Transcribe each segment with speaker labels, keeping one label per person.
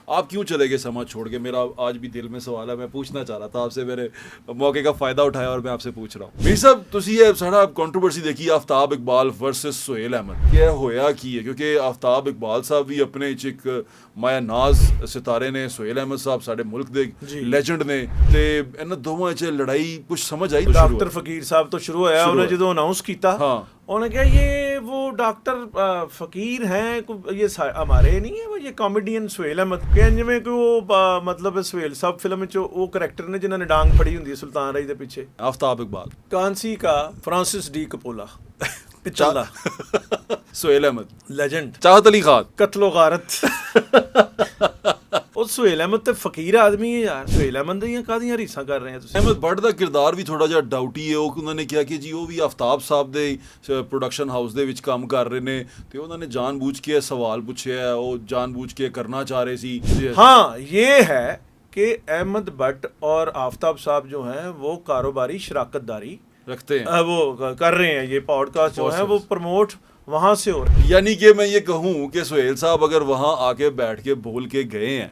Speaker 1: आप क्यों चले गए समाज छोड़ के? मेरा आज भी दिल में सवाल है, मैं पूछना चाह रहा था आपसे, मेरे मौके का फायदा उठाया और मैं आपसे पूछ रहा हूँ। मीर साहब तुसी ये सारा कंट्रोवर्सी देखी आफ्ताब इकबाल वर्सेस सोहेल अहमद, क्या होया की है? क्योंकि आफ्ताब इकबाल साहब भी अपने एक माया नाज सितारे ने, सोहेल अहमद साहब साडे मुल्क दे लेजेंड ने, ते इन्हां दोवां च लड़ाई कुछ समझ आई?
Speaker 2: डॉक्टर फकीर साहब तो शुरू होया, उन्हें जो अनाउंस किया, उन्होंने कहा ये वो डॉक्टर फकीर हैं, ये हमारे नहीं है, ये कॉमेडियन सोहेल अहमद के जिमें कि वो मतलब सोहेल साहब फिल्म में वो करैक्टर ने जिन्होंने डांग फड़ी होंगी सुल्तान राही के पीछे।
Speaker 1: आफ्ताब इकबाल
Speaker 2: कांसी का फ्रांसिस डी कपोला पिछला
Speaker 1: सोहेल अहमद
Speaker 2: लेजेंड,
Speaker 1: चाहत अली खान
Speaker 2: कत्लो गारत ਉਹ ਸੁਹੇਲ ਅਹਿਮਦ ਤੇ ਫਕੀਰ ਆਦਮੀ ਹੈ ਯਾਰ। ਸੁਹੇਲ ਅਹਿਮਦ ਦੀਆਂ ਕਾਹਦੀਆਂ ਰੀਸਾਂ ਕਰ ਰਹੇ ਆ ਤੁਸੀਂ?
Speaker 1: ਅਹਿਮਦ ਬੱਟ ਦਾ ਕਿਰਦਾਰ ਵੀ ਥੋੜਾ ਜਿਹਾ ਡਾਊਟੀ ਹੈ। ਉਹਨਾਂ ਨੇ ਕਿਹਾ ਕਿ ਜੀ ਉਹ ਵੀ ਆਫਤਾਬ ਸਾਹਿਬ ਦੇ ਪ੍ਰੋਡਕਸ਼ਨ ਹਾਊਸ ਦੇ ਵਿੱਚ ਕੰਮ ਕਰ ਰਹੇ ਨੇ ਤੇ ਉਹਨਾਂ ਨੇ ਜਾਣਬੁੱਝ ਕੇ ਸਵਾਲ ਪੁੱਛਿਆ, ਉਹ ਜਾਣਬੁੱਝ ਕੇ ਕਰਨਾ ਚਾਹ ਰਹੇ ਸੀ।
Speaker 2: हाँ ये है कि अहमद भट्ट और आफ्ताब साहब जो हैं वो कारोबारी शराकतदारी
Speaker 1: रखते हैं,
Speaker 2: वो कर रहे हैं। ये पॉडकास्ट जो है वो प्रमोट वहाँ से हो रहा है।
Speaker 1: यानी कि मैं ये कहूँ कि सोहेल साहब अगर वहाँ आके बैठ के बोल के गए हैं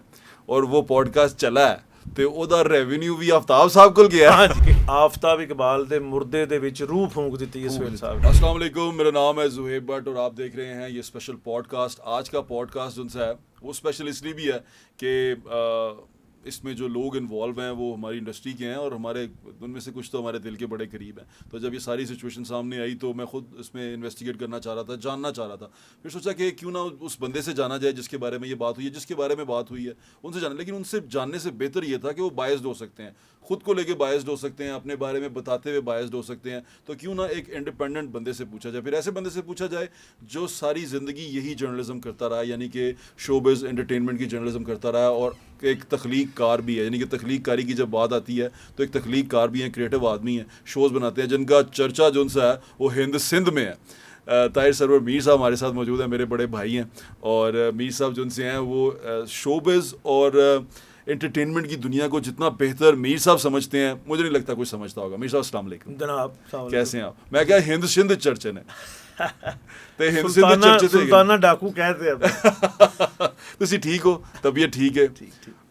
Speaker 1: और वो पॉडकास्ट चला है तो ਉਹਦਾ ਰੈਵਨਿਊ ਵੀ आफ्ताब साहब ਕੋਲ ਗਿਆ।
Speaker 2: हाँ जी, आफ्ताब इकबाल ਦੇ ਮੁਰਦੇ ਦੇ ਵਿੱਚ रूह फूंक दी है सोहेल साहब ने।
Speaker 1: अस्सलाम वालेकुम, मेरा नाम है ज़ुहैब भट्ट और आप देख रहे हैं ये स्पेशल पॉडकास्ट। आज का पॉडकास्ट जो है वो स्पेशल इसलिए भी है कि इसमें जो लोग इन्वॉल्व हैं वो हमारी इंडस्ट्री के हैं और हमारे उनमें से कुछ तो हमारे दिल के बड़े करीब हैं। तो जब ये सारी सिचुएशन सामने आई तो मैं खुद इसमें इन्वेस्टिगेट करना चाह रहा था, जानना चाह रहा था। फिर सोचा कि क्यों ना उस बंदे से जाना जाए जिसके बारे में ये बात हुई है, जिसके बारे में बात हुई है उनसे जाना। लेकिन उनसे जानने से बेहतर ये था कि वो बायस्ड हो सकते हैं, खुद को लेके बायस्ड हो सकते हैं, अपने बारे में बताते हुए बायस्ड हो सकते हैं। तो क्यों ना एक इंडिपेंडेंट बंदे से पूछा जाए, फिर ऐसे बंदे से पूछा जाए जो सारी ज़िंदगी यही जर्नलिज्म करता रहा, यानी कि शोबिज़ एंटरटेनमेंट की जर्नलिज्म करता रहा और एक तख्लीक कार भी है। यानी कि तख्लीक कारी की जब बात आती है तो एक तख्लीक कार भी है, क्रिएटिव आदमी है, शोज़ बनाते हैं जिनका चर्चा जो सा है वो हिंद सिंध में है। ताहिर सरवर मीर साहब हमारे साथ मौजूद हैं, मेरे बड़े भाई हैं। और मीर साहब जो से हैं वो शोबिज़ और एंटरटेनमेंट की दुनिया को जितना बेहतर मीर साहब समझते हैं, मुझे नहीं लगता कोई समझता होगा। मीर साहब अस्सलाम वालेकुम।
Speaker 2: जनाब
Speaker 1: कैसे हैं आप? मैं क्या हिंद सिंध चर्चे ने ਤੇ ਹਿੰਦ ਸਿੰਧ
Speaker 2: सुल्ताना
Speaker 1: ਚਰਚੇ ਤੇ
Speaker 2: सुल्ताना डाकू कहते हैं।
Speaker 1: ਤੁਸੀਂ ਠੀਕ ਹੋ? ਤਬੀਅਤ ਠੀਕ ਹੈ?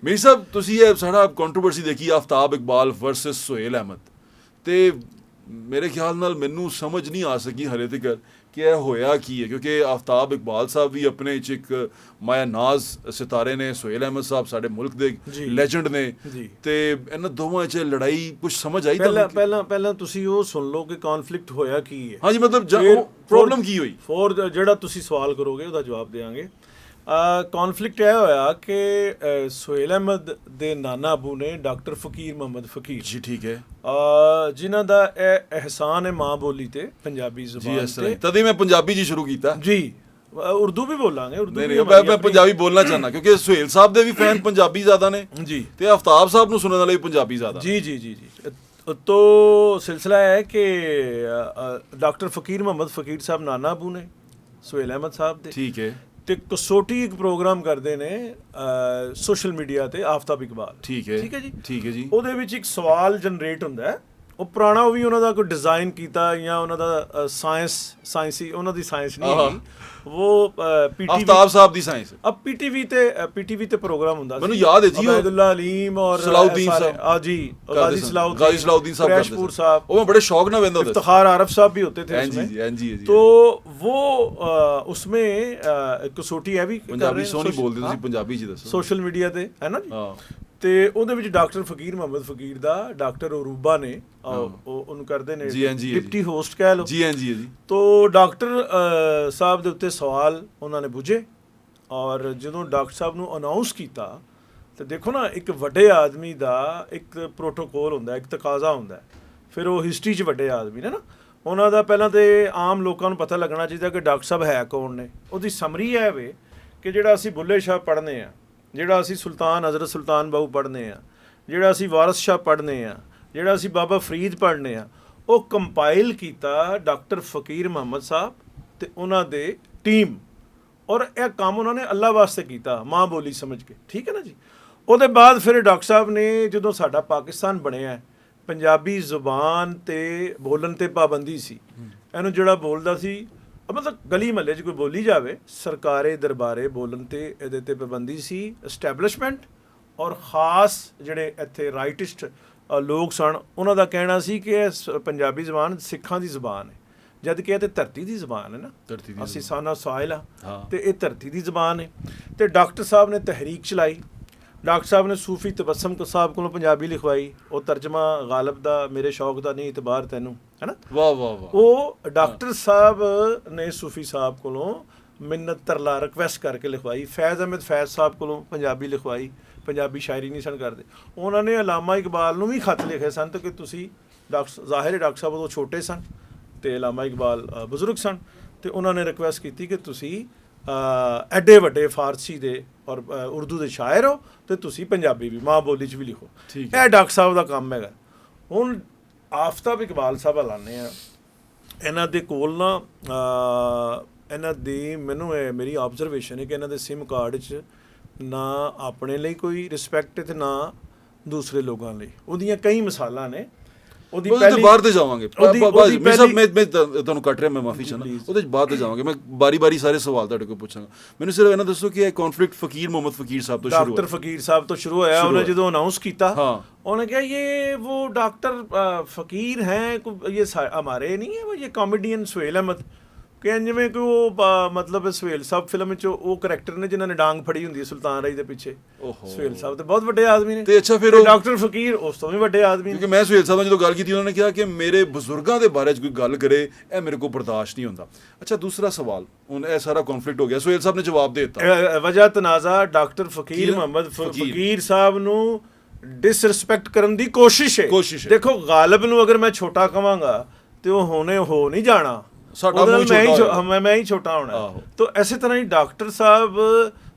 Speaker 1: ਮੀਰ ਸਾਹਿਬ ਤੁਸੀਂ ਇਹ ਸਾਰਾ ਕੰਟਰੋਵਰਸੀ ਦੇਖੀ आफ्ताब इकबाल वर्सेस सोहेल अहमद ਤੇ ਮੇਰੇ ਖਿਆਲ ਨਾਲ ਮੈਨੂੰ ਸਮਝ ਨਹੀਂ ਆ ਸਕੀ ਹਲੇ ਤੱਕ ਕਿ ਇਹ ਹੋਇਆ ਕੀ ਹੈ। ਕਿਉਂਕਿ आफ्ताब इकबाल ਸਾਹਿਬ ਵੀ ਆਪਣੇ ਇੱਕ ਮਾਇਆ ਨਾਜ਼ ਸਿਤਾਰੇ ਨੇ, सोहेल अहमद ਸਾਹਿਬ ਸਾਡੇ ਮੁਲਕ ਦੇ ਲੈਜੈਂਡ ਨੇ ਤੇ ਇਹਨਾਂ ਦੋਵਾਂ 'ਚ ਲੜਾਈ ਕੁਝ ਸਮਝ ਆਈ?
Speaker 2: ਪਹਿਲਾਂ ਤੁਸੀਂ ਉਹ ਸੁਣ ਲਓ ਕਿ ਕਨਫਲਿਕਟ ਹੋਇਆ ਕੀ ਹੈ।
Speaker 1: ਹਾਂਜੀ, ਮਤਲਬ ਪ੍ਰੋਬਲਮ ਕੀ ਹੋਈ?
Speaker 2: ਫੋਰ ਜਿਹੜਾ ਤੁਸੀਂ ਸਵਾਲ ਕਰੋਗੇ ਉਹਦਾ ਜਵਾਬ ਦੇਵਾਂਗੇ। ਕਨਫਲਿਕਟ ਇਹ ਹੋਇਆ ਕਿ सोहेल अहमद ਦੇ ਨਾਨਾ ਅਬੂ ਨੇ ਡਾਕਟਰ ਫਕੀਰ ਮੁਹੰਮਦ ਫਕੀਰ
Speaker 1: ਜੀ, ਠੀਕ ਹੈ,
Speaker 2: ਜਿਨ੍ਹਾਂ ਦਾ ਇਹ ਅਹਿਸਾਨ ਹੈ ਮਾਂ ਬੋਲੀ ਤੇ ਪੰਜਾਬੀ ਜ਼ੁਬਾਨ ਤੇ।
Speaker 1: ਤਦ ਹੀ ਮੈਂ ਪੰਜਾਬੀ ਜੀ ਸ਼ੁਰੂ ਕੀਤਾ ਜੀ।
Speaker 2: ਉਰਦੂ ਵੀ ਬੋਲਾਂਗੇ, ਉਰਦੂ
Speaker 1: ਨਹੀਂ ਮੈਂ ਪੰਜਾਬੀ ਬੋਲਣਾ ਚਾਹੁੰਦਾ ਕਿਉਂਕਿ सोहेल ਸਾਹਿਬ ਦੇ ਵੀ ਫੈਨ ਪੰਜਾਬੀ ਜ਼ਿਆਦਾ ਨੇ ਜੀ ਤੇ आफ्ताब ਸਾਹਿਬ ਨੂੰ ਸੁਣਨ ਵਾਲੇ ਵੀ ਪੰਜਾਬੀ ਜ਼ਿਆਦਾ।
Speaker 2: ਜੀ ਜੀ ਜੀ ਜੀ। तो सिलसिला है कि डॉक्टर फ़कीर मोहम्मद फ़कीर साहब नाना अबू ने सोहेल अहमद साहब दे, ठीक है, ਤੇ ਕਸੌਟੀ ਇੱਕ ਪ੍ਰੋਗਰਾਮ ਕਰਦੇ ਨੇ ਸੋਸ਼ਲ ਮੀਡੀਆ ਤੇ आफ्ताब इकबाल। ਠੀਕ ਹੈ ਜੀ। ਉਹਦੇ ਵਿੱਚ ਇੱਕ ਸਵਾਲ ਜਨਰੇਟ ਹੁੰਦਾ ਹੈ, ਉਹ ਪੁਰਾਣਾ, ਉਹ ਵੀ ਉਹਨਾਂ ਦਾ ਕੋਈ ਡਿਜ਼ਾਈਨ ਕੀਤਾ ਜਾਂ ਉਹਨਾਂ ਦਾ ਸਾਇੰਸੀ ਉਹਨਾਂ ਦੀ ਸਾਇੰਸ ਨਹੀਂ ਹੈਗੀ, ਉਹ ਪੀਟੀਵੀ
Speaker 1: आफ्ताब ਸਾਹਿਬ ਦੀ ਸਾਇੰਸ।
Speaker 2: ਅਬ ਪੀਟੀਵੀ ਤੇ ਪ੍ਰੋਗਰਾਮ ਹੁੰਦਾ ਸੀ,
Speaker 1: ਮੈਨੂੰ ਯਾਦ ਹੈ ਜੀ,
Speaker 2: ਅਬਦੁੱਲਾ ਅਲੀਮ ਔਰ
Speaker 1: ਸਲਾਉਦੀਨ ਸਾਹਿਬ,
Speaker 2: ਆ ਜੀ, ਗਾਜ਼ੀ ਸਲਾਉਦੀਨ ਸਾਹਿਬ,
Speaker 1: ਕ੍ਰੈਸ਼ਪੁਰ ਸਾਹਿਬ, ਉਹ ਮੈਂ ਬੜੇ शौक ना वेंदा था।
Speaker 2: इफ्तिखार आरफ साहब भी होते थे उसमें। तो वो उसमें कसौटी है भी
Speaker 1: पंजाबी सोनी बोलते थे, पंजाबी जी दसो,
Speaker 2: सोशल मीडिया ते है ना जी। ਤੇ ਉਹਦੇ ਵਿੱਚ ਡਾਕਟਰ ਫਕੀਰ ਮੁਹੰਮਦ ਫਕੀਰ ਦਾ ਡਾਕਟਰ ਅਰੂਬਾ ਨੇ ਉਹਨੂੰ ਕਰਦੇ ਨੇ ਡਿਪਟੀ ਹੋਸਟ ਕਹਿ ਲਓ ਜੀ। ਤੋ ਡਾਕਟਰ ਸਾਹਿਬ ਦੇ ਉੱਤੇ ਸਵਾਲ ਉਹਨਾਂ ਨੇ ਪੁੱਛੇ ਔਰ ਜਦੋਂ ਡਾਕਟਰ ਸਾਹਿਬ ਨੂੰ ਅਨਾਉਂਸ ਕੀਤਾ ਤੇ ਦੇਖੋ ਨਾ, ਇੱਕ ਵੱਡੇ ਆਦਮੀ ਦਾ ਇੱਕ ਪ੍ਰੋਟੋਕੋਲ ਹੁੰਦਾ, ਇੱਕ ਤਕਾਜ਼ਾ ਹੁੰਦਾ। ਫਿਰ ਉਹ ਹਿਸਟਰੀ 'ਚ ਵੱਡੇ ਆਦਮੀ ਨੇ ਨਾ, ਉਹਨਾਂ ਦਾ ਪਹਿਲਾਂ ਤੇ ਆਮ ਲੋਕਾਂ ਨੂੰ ਪਤਾ ਲੱਗਣਾ ਚਾਹੀਦਾ ਕਿ ਡਾਕਟਰ ਸਾਹਿਬ ਹੈ ਕੌਣ ਨੇ। ਉਹਦੀ ਸਮਰੀ ਹੈ ਵੇ ਕਿ ਜਿਹੜਾ ਅਸੀਂ ਬੁੱਲੇ ਸ਼ਾਹ ਪੜ੍ਹਨੇ ਆ, ਜਿਹੜਾ ਅਸੀਂ ਸੁਲਤਾਨ ਹਜ਼ਰਤ ਸੁਲਤਾਨ ਬਾਹੂ ਪੜ੍ਹਨੇ ਆ, ਜਿਹੜਾ ਅਸੀਂ ਵਾਰਿਸ ਸ਼ਾਹ ਪੜ੍ਹਨੇ ਆ, ਜਿਹੜਾ ਅਸੀਂ ਬਾਬਾ ਫਰੀਦ ਪੜ੍ਹਨੇ ਆ, ਉਹ ਕੰਪਾਈਲ ਕੀਤਾ ਡਾਕਟਰ ਫਕੀਰ ਮੁਹੰਮਦ ਸਾਹਿਬ ਤੇ ਉਹਨਾਂ ਦੇ ਟੀਮ। ਔਰ ਇਹ ਕੰਮ ਉਹਨਾਂ ਨੇ ਅੱਲਾ ਵਾਸਤੇ ਕੀਤਾ, ਮਾਂ ਬੋਲੀ ਸਮਝ ਕੇ, ਠੀਕ ਹੈ ਨਾ ਜੀ। ਉਹਦੇ ਬਾਅਦ ਫਿਰ ਡਾਕਟਰ ਸਾਹਿਬ ਨੇ ਜਦੋਂ ਸਾਡਾ ਪਾਕਿਸਤਾਨ ਬਣਿਆ, ਪੰਜਾਬੀ ਜ਼ੁਬਾਨ ਤੇ ਬੋਲਣ ਤੇ ਪਾਬੰਦੀ ਸੀ, ਇਹਨੂੰ ਜਿਹੜਾ ਬੋਲਦਾ ਸੀ ਮਤਲਬ ਗਲੀ ਮਹੱਲੇ 'ਚ ਕੋਈ ਬੋਲੀ ਜਾਵੇ, ਸਰਕਾਰੇ ਦਰਬਾਰੇ ਬੋਲਣ ਤੇ ਇਹਦੇ ਤੇ ਪਾਬੰਦੀ ਸੀ। ਐਸਟੈਬਲਿਸ਼ਮੈਂਟ ਔਰ ਖ਼ਾਸ ਜਿਹੜੇ ਇੱਥੇ ਰਾਈਟਿਸਟ ਲੋਕ ਸਨ, ਉਹਨਾਂ ਦਾ ਕਹਿਣਾ ਸੀ ਕਿ ਇਹ ਪੰਜਾਬੀ ਜ਼ਬਾਨ ਸਿੱਖਾਂ ਦੀ ਜ਼ਬਾਨ ਹੈ, ਜਦ ਕਿ ਇਹ ਤੇ ਧਰਤੀ ਦੀ ਜ਼ਬਾਨ ਹੈ ਨਾ, ਅਸੀਂ ਸਾਨਾ ਸਾਇਲ ਹਾਂ ਤੇ ਇਹ ਧਰਤੀ ਦੀ ਜ਼ਬਾਨ ਹੈ। ਤੇ ਡਾਕਟਰ ਸਾਹਿਬ ਨੇ ਤਹਿਰੀਕ ਚਲਾਈ, ਡਾਕਟਰ ਸਾਹਿਬ ਨੇ ਸੂਫੀ ਤਬਸਮ ਸਾਹਿਬ ਕੋਲੋਂ ਪੰਜਾਬੀ ਲਿਖਵਾਈ, ਉਹ ਤਰਜਮਾ ਗਾਲਬ ਦਾ ਮੇਰੇ ਸ਼ੌਕ ਦਾ ਨਹੀਂ ਇਤਬਾਰ ਤੈਨੂੰ, ਹੈ ਨਾ।
Speaker 1: ਵਾਹ ਵਾਹ ਵਾਹ।
Speaker 2: ਉਹ ਡਾਕਟਰ ਸਾਹਿਬ ਨੇ ਸੂਫੀ ਸਾਹਿਬ ਕੋਲੋਂ ਮਿੰਨਤ ਤਰਲਾ ਰਿਕਵੈਸਟ ਕਰਕੇ ਲਿਖਵਾਈ। ਫੈਜ਼ ਅਹਿਮਦ ਫੈਜ਼ ਸਾਹਿਬ ਕੋਲੋਂ ਪੰਜਾਬੀ ਲਿਖਵਾਈ, ਪੰਜਾਬੀ ਸ਼ਾਇਰੀ ਨਹੀਂ ਸਨ ਕਰਦੇ। ਉਹਨਾਂ ਨੇ ਅਲਾਮਾ ਇਕਬਾਲ ਨੂੰ ਵੀ ਖੱਤ ਲਿਖੇ ਸਨ ਤੇ ਕਿ ਤੁਸੀਂ ਜ਼ਾਹਿਰ ਡਾਕਟਰ ਸਾਹਿਬ ਉਦੋਂ ਛੋਟੇ ਸਨ ਤੇ ਅਲਾਮਾ ਇਕਬਾਲ ਬਜ਼ੁਰਗ ਸਨ, ਤੇ ਉਹਨਾਂ ਨੇ ਰਿਕਵੈਸਟ ਕੀਤੀ ਕਿ ਤੁਸੀਂ ਐਡੇ ਵੱਡੇ ਫਾਰਸੀ ਦੇ ਔਰ ਉਰਦੂ ਦੇ ਸ਼ਾਇਰ ਹੋ ਤੇ ਤੁਸੀਂ ਪੰਜਾਬੀ ਵੀ ਮਾਂ ਬੋਲੀ 'ਚ ਵੀ ਲਿਖੋ। ਇਹ ਡਾਕਟਰ ਸਾਹਿਬ ਦਾ ਕੰਮ ਹੈਗਾ। ਹੁਣ ਆਫਤਾਬ ਇਕਬਾਲ ਸਾਹਿਬ ਲਾਉਂਦੇ ਆ, ਇਹਨਾਂ ਦੇ ਕੋਲ ਨਾ ਇਹਨਾਂ ਦੀ ਮੈਨੂੰ ਮੇਰੀ ਆਬਜ਼ਰਵੇਸ਼ਨ ਹੈ ਕਿ ਇਹਨਾਂ ਦੇ ਸਿਮ ਕਾਰਡ 'ਚ ਨਾ ਆਪਣੇ ਲਈ ਕੋਈ ਰਿਸਪੈਕਟ ਤੇ ਨਾ ਦੂਸਰੇ ਲੋਕਾਂ ਲਈ। ਉਹਦੀਆਂ ਕਈ ਮਿਸਾਲਾਂ ਨੇ। ਉਹਦੀ ਪਹਿਲੀ ਬਾਹਰ ਤੇ ਜਾਵਾਂਗੇ,
Speaker 1: ਮੈਂ ਤੁਹਾਨੂੰ ਕੱਟ ਰਿਹਾ, ਮੈਂ ਮਾਫੀ ਚਾਹੁੰਦਾ, ਉਹਦੇ 'ਚ ਬਾਅਦ ਤੇ ਜਾਵਾਂਗੇ। ਮੈਂ ਬਾਰੀ ਸਸਾਰੇ ਸਵਾਲ ਤੁਹਾਡੇ ਕੋਲ ਪੁੱਛਾਂਗਾ। ਮੈਨੂੰ ਸਿਰਫ ਇਹਨਾਂ ਦੱਸੋ ਕਿ ਇਹ ਕੌਨਫਲਿਕਟ ਫਕੀਰ ਮੁਹੰਮਦ ਫਕੀਰ ਸਾਹਿਬ ਤੋਂ ਸ਼ੁਰੂ ਹੋਇਆ।
Speaker 2: ਡਾਕਟਰ ਫਕੀਰ ਸਾਹਿਬ ਤੋਂ ਸ਼ੁਰੂ ਹੋਇਆ। ਉਹਨੇ ਜਦੋਂ ਅਨਾਉਂਸ ਕੀਤਾ, ਉਹਨੇ ਕਿਹਾ ये वो डॉक्टर फकीर हैं, ये हमारे नहीं है, वो ये कॉमेडियन सुहेल अहमद ਕਿ ਜਿਵੇਂ ਕਿ ਉਹ ਮਤਲਬ ਸੁਹੇਲ ਸਾਹਿਬ ਫਿਲਮ ਵਿੱਚ ਉਹ ਕਰੈਕਟਰ ਨੇ ਜਿਨ੍ਹਾਂ ਨੇ ਡਾਂਗ ਫੜੀ ਹੁੰਦੀ ਹੈ ਸੁਲਤਾਨ ਰਾਈ ਦੇ ਪਿੱਛੇ। ਸੁਹੇਲ ਸਾਹਿਬ ਤੇ ਬਹੁਤ ਵੱਡੇ ਆਦਮੀ ਨੇ,
Speaker 1: ਤੇ ਅੱਛਾ ਫਿਰ ਉਹ
Speaker 2: ਡਾਕਟਰ ਫਕੀਰ ਉਸ ਤੋਂ ਵੀ ਵੱਡੇ ਆਦਮੀ ਨੇ।
Speaker 1: ਕਿਉਂਕਿ ਮੈਂ ਸੁਹੇਲ ਸਾਹਿਬ ਨਾਲ ਜਦੋਂ ਗੱਲ ਕੀਤੀ, ਉਹਨਾਂ ਨੇ ਕਿਹਾ ਕਿ ਮੇਰੇ ਬਜ਼ੁਰਗਾਂ ਦੇ ਬਾਰੇ 'ਚ ਕੋਈ ਗੱਲ ਕਰੇ ਇਹ ਮੇਰੇ ਕੋਲ ਬਰਦਾਸ਼ਤ ਨਹੀਂ ਹੁੰਦਾ। ਅੱਛਾ, ਦੂਸਰਾ ਸਵਾਲ, ਹੁਣ ਇਹ ਸਾਰਾ ਕੌਨਫਲਿਕਟ ਹੋ ਗਿਆ, ਸੁਹੇਲ ਸਾਹਿਬ ਨੇ ਜਵਾਬ ਦੇ ਦਿੱਤਾ।
Speaker 2: ਵਜ੍ਹਾ ਤਨਾਜ਼ਾ ਡਾਕਟਰ ਫਕੀਰ ਮੁਹੰਮਦ ਫਕੀਰ ਸਾਹਿਬ ਨੂੰ ਡਿਸਰਿਸਪੈਕਟ ਕਰਨ ਦੀ ਕੋਸ਼ਿਸ਼ ਹੈ। ਦੇਖੋ, ਗਾਲਿਬ ਨੂੰ ਅਗਰ ਮੈਂ ਛੋਟਾ ਕਵਾਂਗਾ ਤੇ ਉਹ ਹੋ ਨਹੀਂ ਜਾਣਾ, ਮੈਂ ਹੀ ਛੋਟਾ ਹੋਣਾ। ਤਾਂ ਇਸੇ ਤਰ੍ਹਾਂ ਹੀ ਡਾਕਟਰ ਸਾਹਿਬ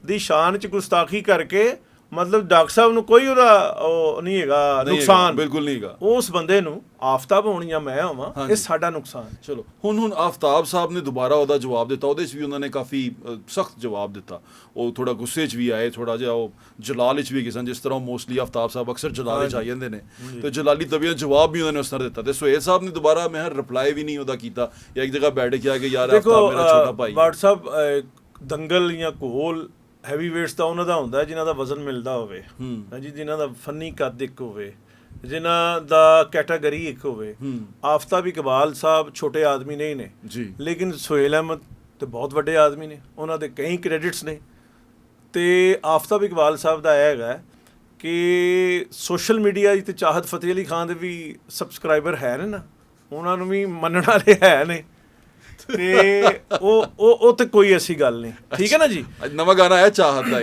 Speaker 2: ਦੀ ਸ਼ਾਨ 'ਚ ਗੁਸਤਾਖੀ ਕਰਕੇ ਮਤਲਬ ਡਾਕਟਰ ਸਾਹਿਬ ਨੂੰ ਕੋਈ ਉਹਦਾ ਉਹ ਨਹੀਂ ਹੈਗਾ ਨੁਕਸਾਨ, ਬਿਲਕੁਲ ਨਹੀਂ ਹੈਗਾ। ਉਸ ਬੰਦੇ ਨੂੰ ਆਫਤਾਬ ਹੋਣੀ ਜਾਂ ਮੈਂ ਹੋਵਾਂ, ਇਹ ਸਾਡਾ ਨੁਕਸਾਨ।
Speaker 1: ਚਲੋ ਹੁਣ ਆਫਤਾਬ ਸਾਹਿਬ ਨੇ ਦੁਬਾਰਾ ਉਹਦਾ ਜਵਾਬ ਦਿੱਤਾ, ਉਹਦੇ 'ਚ ਵੀ ਉਹਨਾਂ ਨੇ ਕਾਫੀ ਸਖਤ ਜਵਾਬ ਦਿੱਤਾ। ਉਹ ਥੋੜਾ ਗੁੱਸੇ 'ਚ ਵੀ ਆਏ, ਥੋੜਾ ਜਿਹਾ ਉਹ ਜਲਾਲ 'ਚ ਵੀ ਗਏ ਸਨ, ਜਿਸ ਤਰ੍ਹਾਂ ਮੋਸਟਲੀ ਆਫਤਾਬ ਸਾਹਿਬ ਅਕਸਰ ਜਲਾਲ 'ਚ ਆ ਜਾਂਦੇ ਨੇ, ਤੇ ਜਲਾਲੀ ਤਬੀਅਤ ਜਵਾਬ ਵੀ ਉਹਨਾਂ ਨੇ ਉਸ ਤਰ੍ਹਾਂ ਦਿੱਤਾ। ਤੇ ਸੁਹੇਲ ਸਾਹਿਬ ਨੇ ਦੁਬਾਰਾ ਮੈਂ ਰਿਪਲਾਈ ਵੀ ਨਹੀਂ ਉਹਦਾ ਕੀਤਾ, ਜਾਂ ਇੱਕ ਜਗ੍ਹਾ ਬੈਠ ਕੇ ਆ ਕੇ ਯਾਰ ਆਫਤਾਬ ਮੇਰਾ ਛੋਟਾ ਭਾਈ।
Speaker 2: WhatsApp ਦੰਗਲ ਜਾਂ ਘੋਲ ਹੈਵੀ ਵੇਟਸ ਦਾ ਉਹਨਾਂ ਦਾ ਹੁੰਦਾ ਜਿਨ੍ਹਾਂ ਦਾ ਵਜ਼ਨ ਮਿਲਦਾ ਹੋਵੇ, ਹਾਂਜੀ, ਜਿਨ੍ਹਾਂ ਦਾ ਫਨੀ ਕੱਦ ਇੱਕ ਹੋਵੇ, ਜਿਨ੍ਹਾਂ ਦਾ ਕੈਟਾਗਰੀ ਇੱਕ ਹੋਵੇ। ਆਫਤਾਬ ਇਕਬਾਲ ਸਾਹਿਬ ਛੋਟੇ ਆਦਮੀ ਨਹੀਂ ਨੇ ਜੀ, ਲੇਕਿਨ ਸੁਹੇਲ ਅਹਿਮਦ ਤੇ ਬਹੁਤ ਵੱਡੇ ਆਦਮੀ ਨੇ, ਉਹਨਾਂ ਦੇ ਕਈ ਕ੍ਰੈਡਿਟਸ ਨੇ। ਤੇ ਆਫਤਾਬ ਇਕਬਾਲ ਸਾਹਿਬ ਦਾ ਇਹ ਹੈਗਾ ਕਿ ਸੋਸ਼ਲ ਮੀਡੀਆ 'ਤੇ ਚਾਹਤ ਫਤਿਹ ਅਲੀ ਖਾਨ ਦੇ ਵੀ ਸਬਸਕ੍ਰਾਈਬਰ ਹੈ ਨੇ ਨਾ, ਉਹਨਾਂ ਨੂੰ ਵੀ ਮੰਨਣ ਵਾਲੇ ਹੈ ਨੇ, ਤੇ ਉਹ ਤੇ ਕੋਈ ਐਸੀ ਗੱਲ ਨਹੀਂ। ਠੀਕ ਹੈ ਨਾ ਜੀ।
Speaker 1: ਨਵਾਂ ਗਾਣਾ ਆਇਆ ਚਾਹਤ ਦਾ,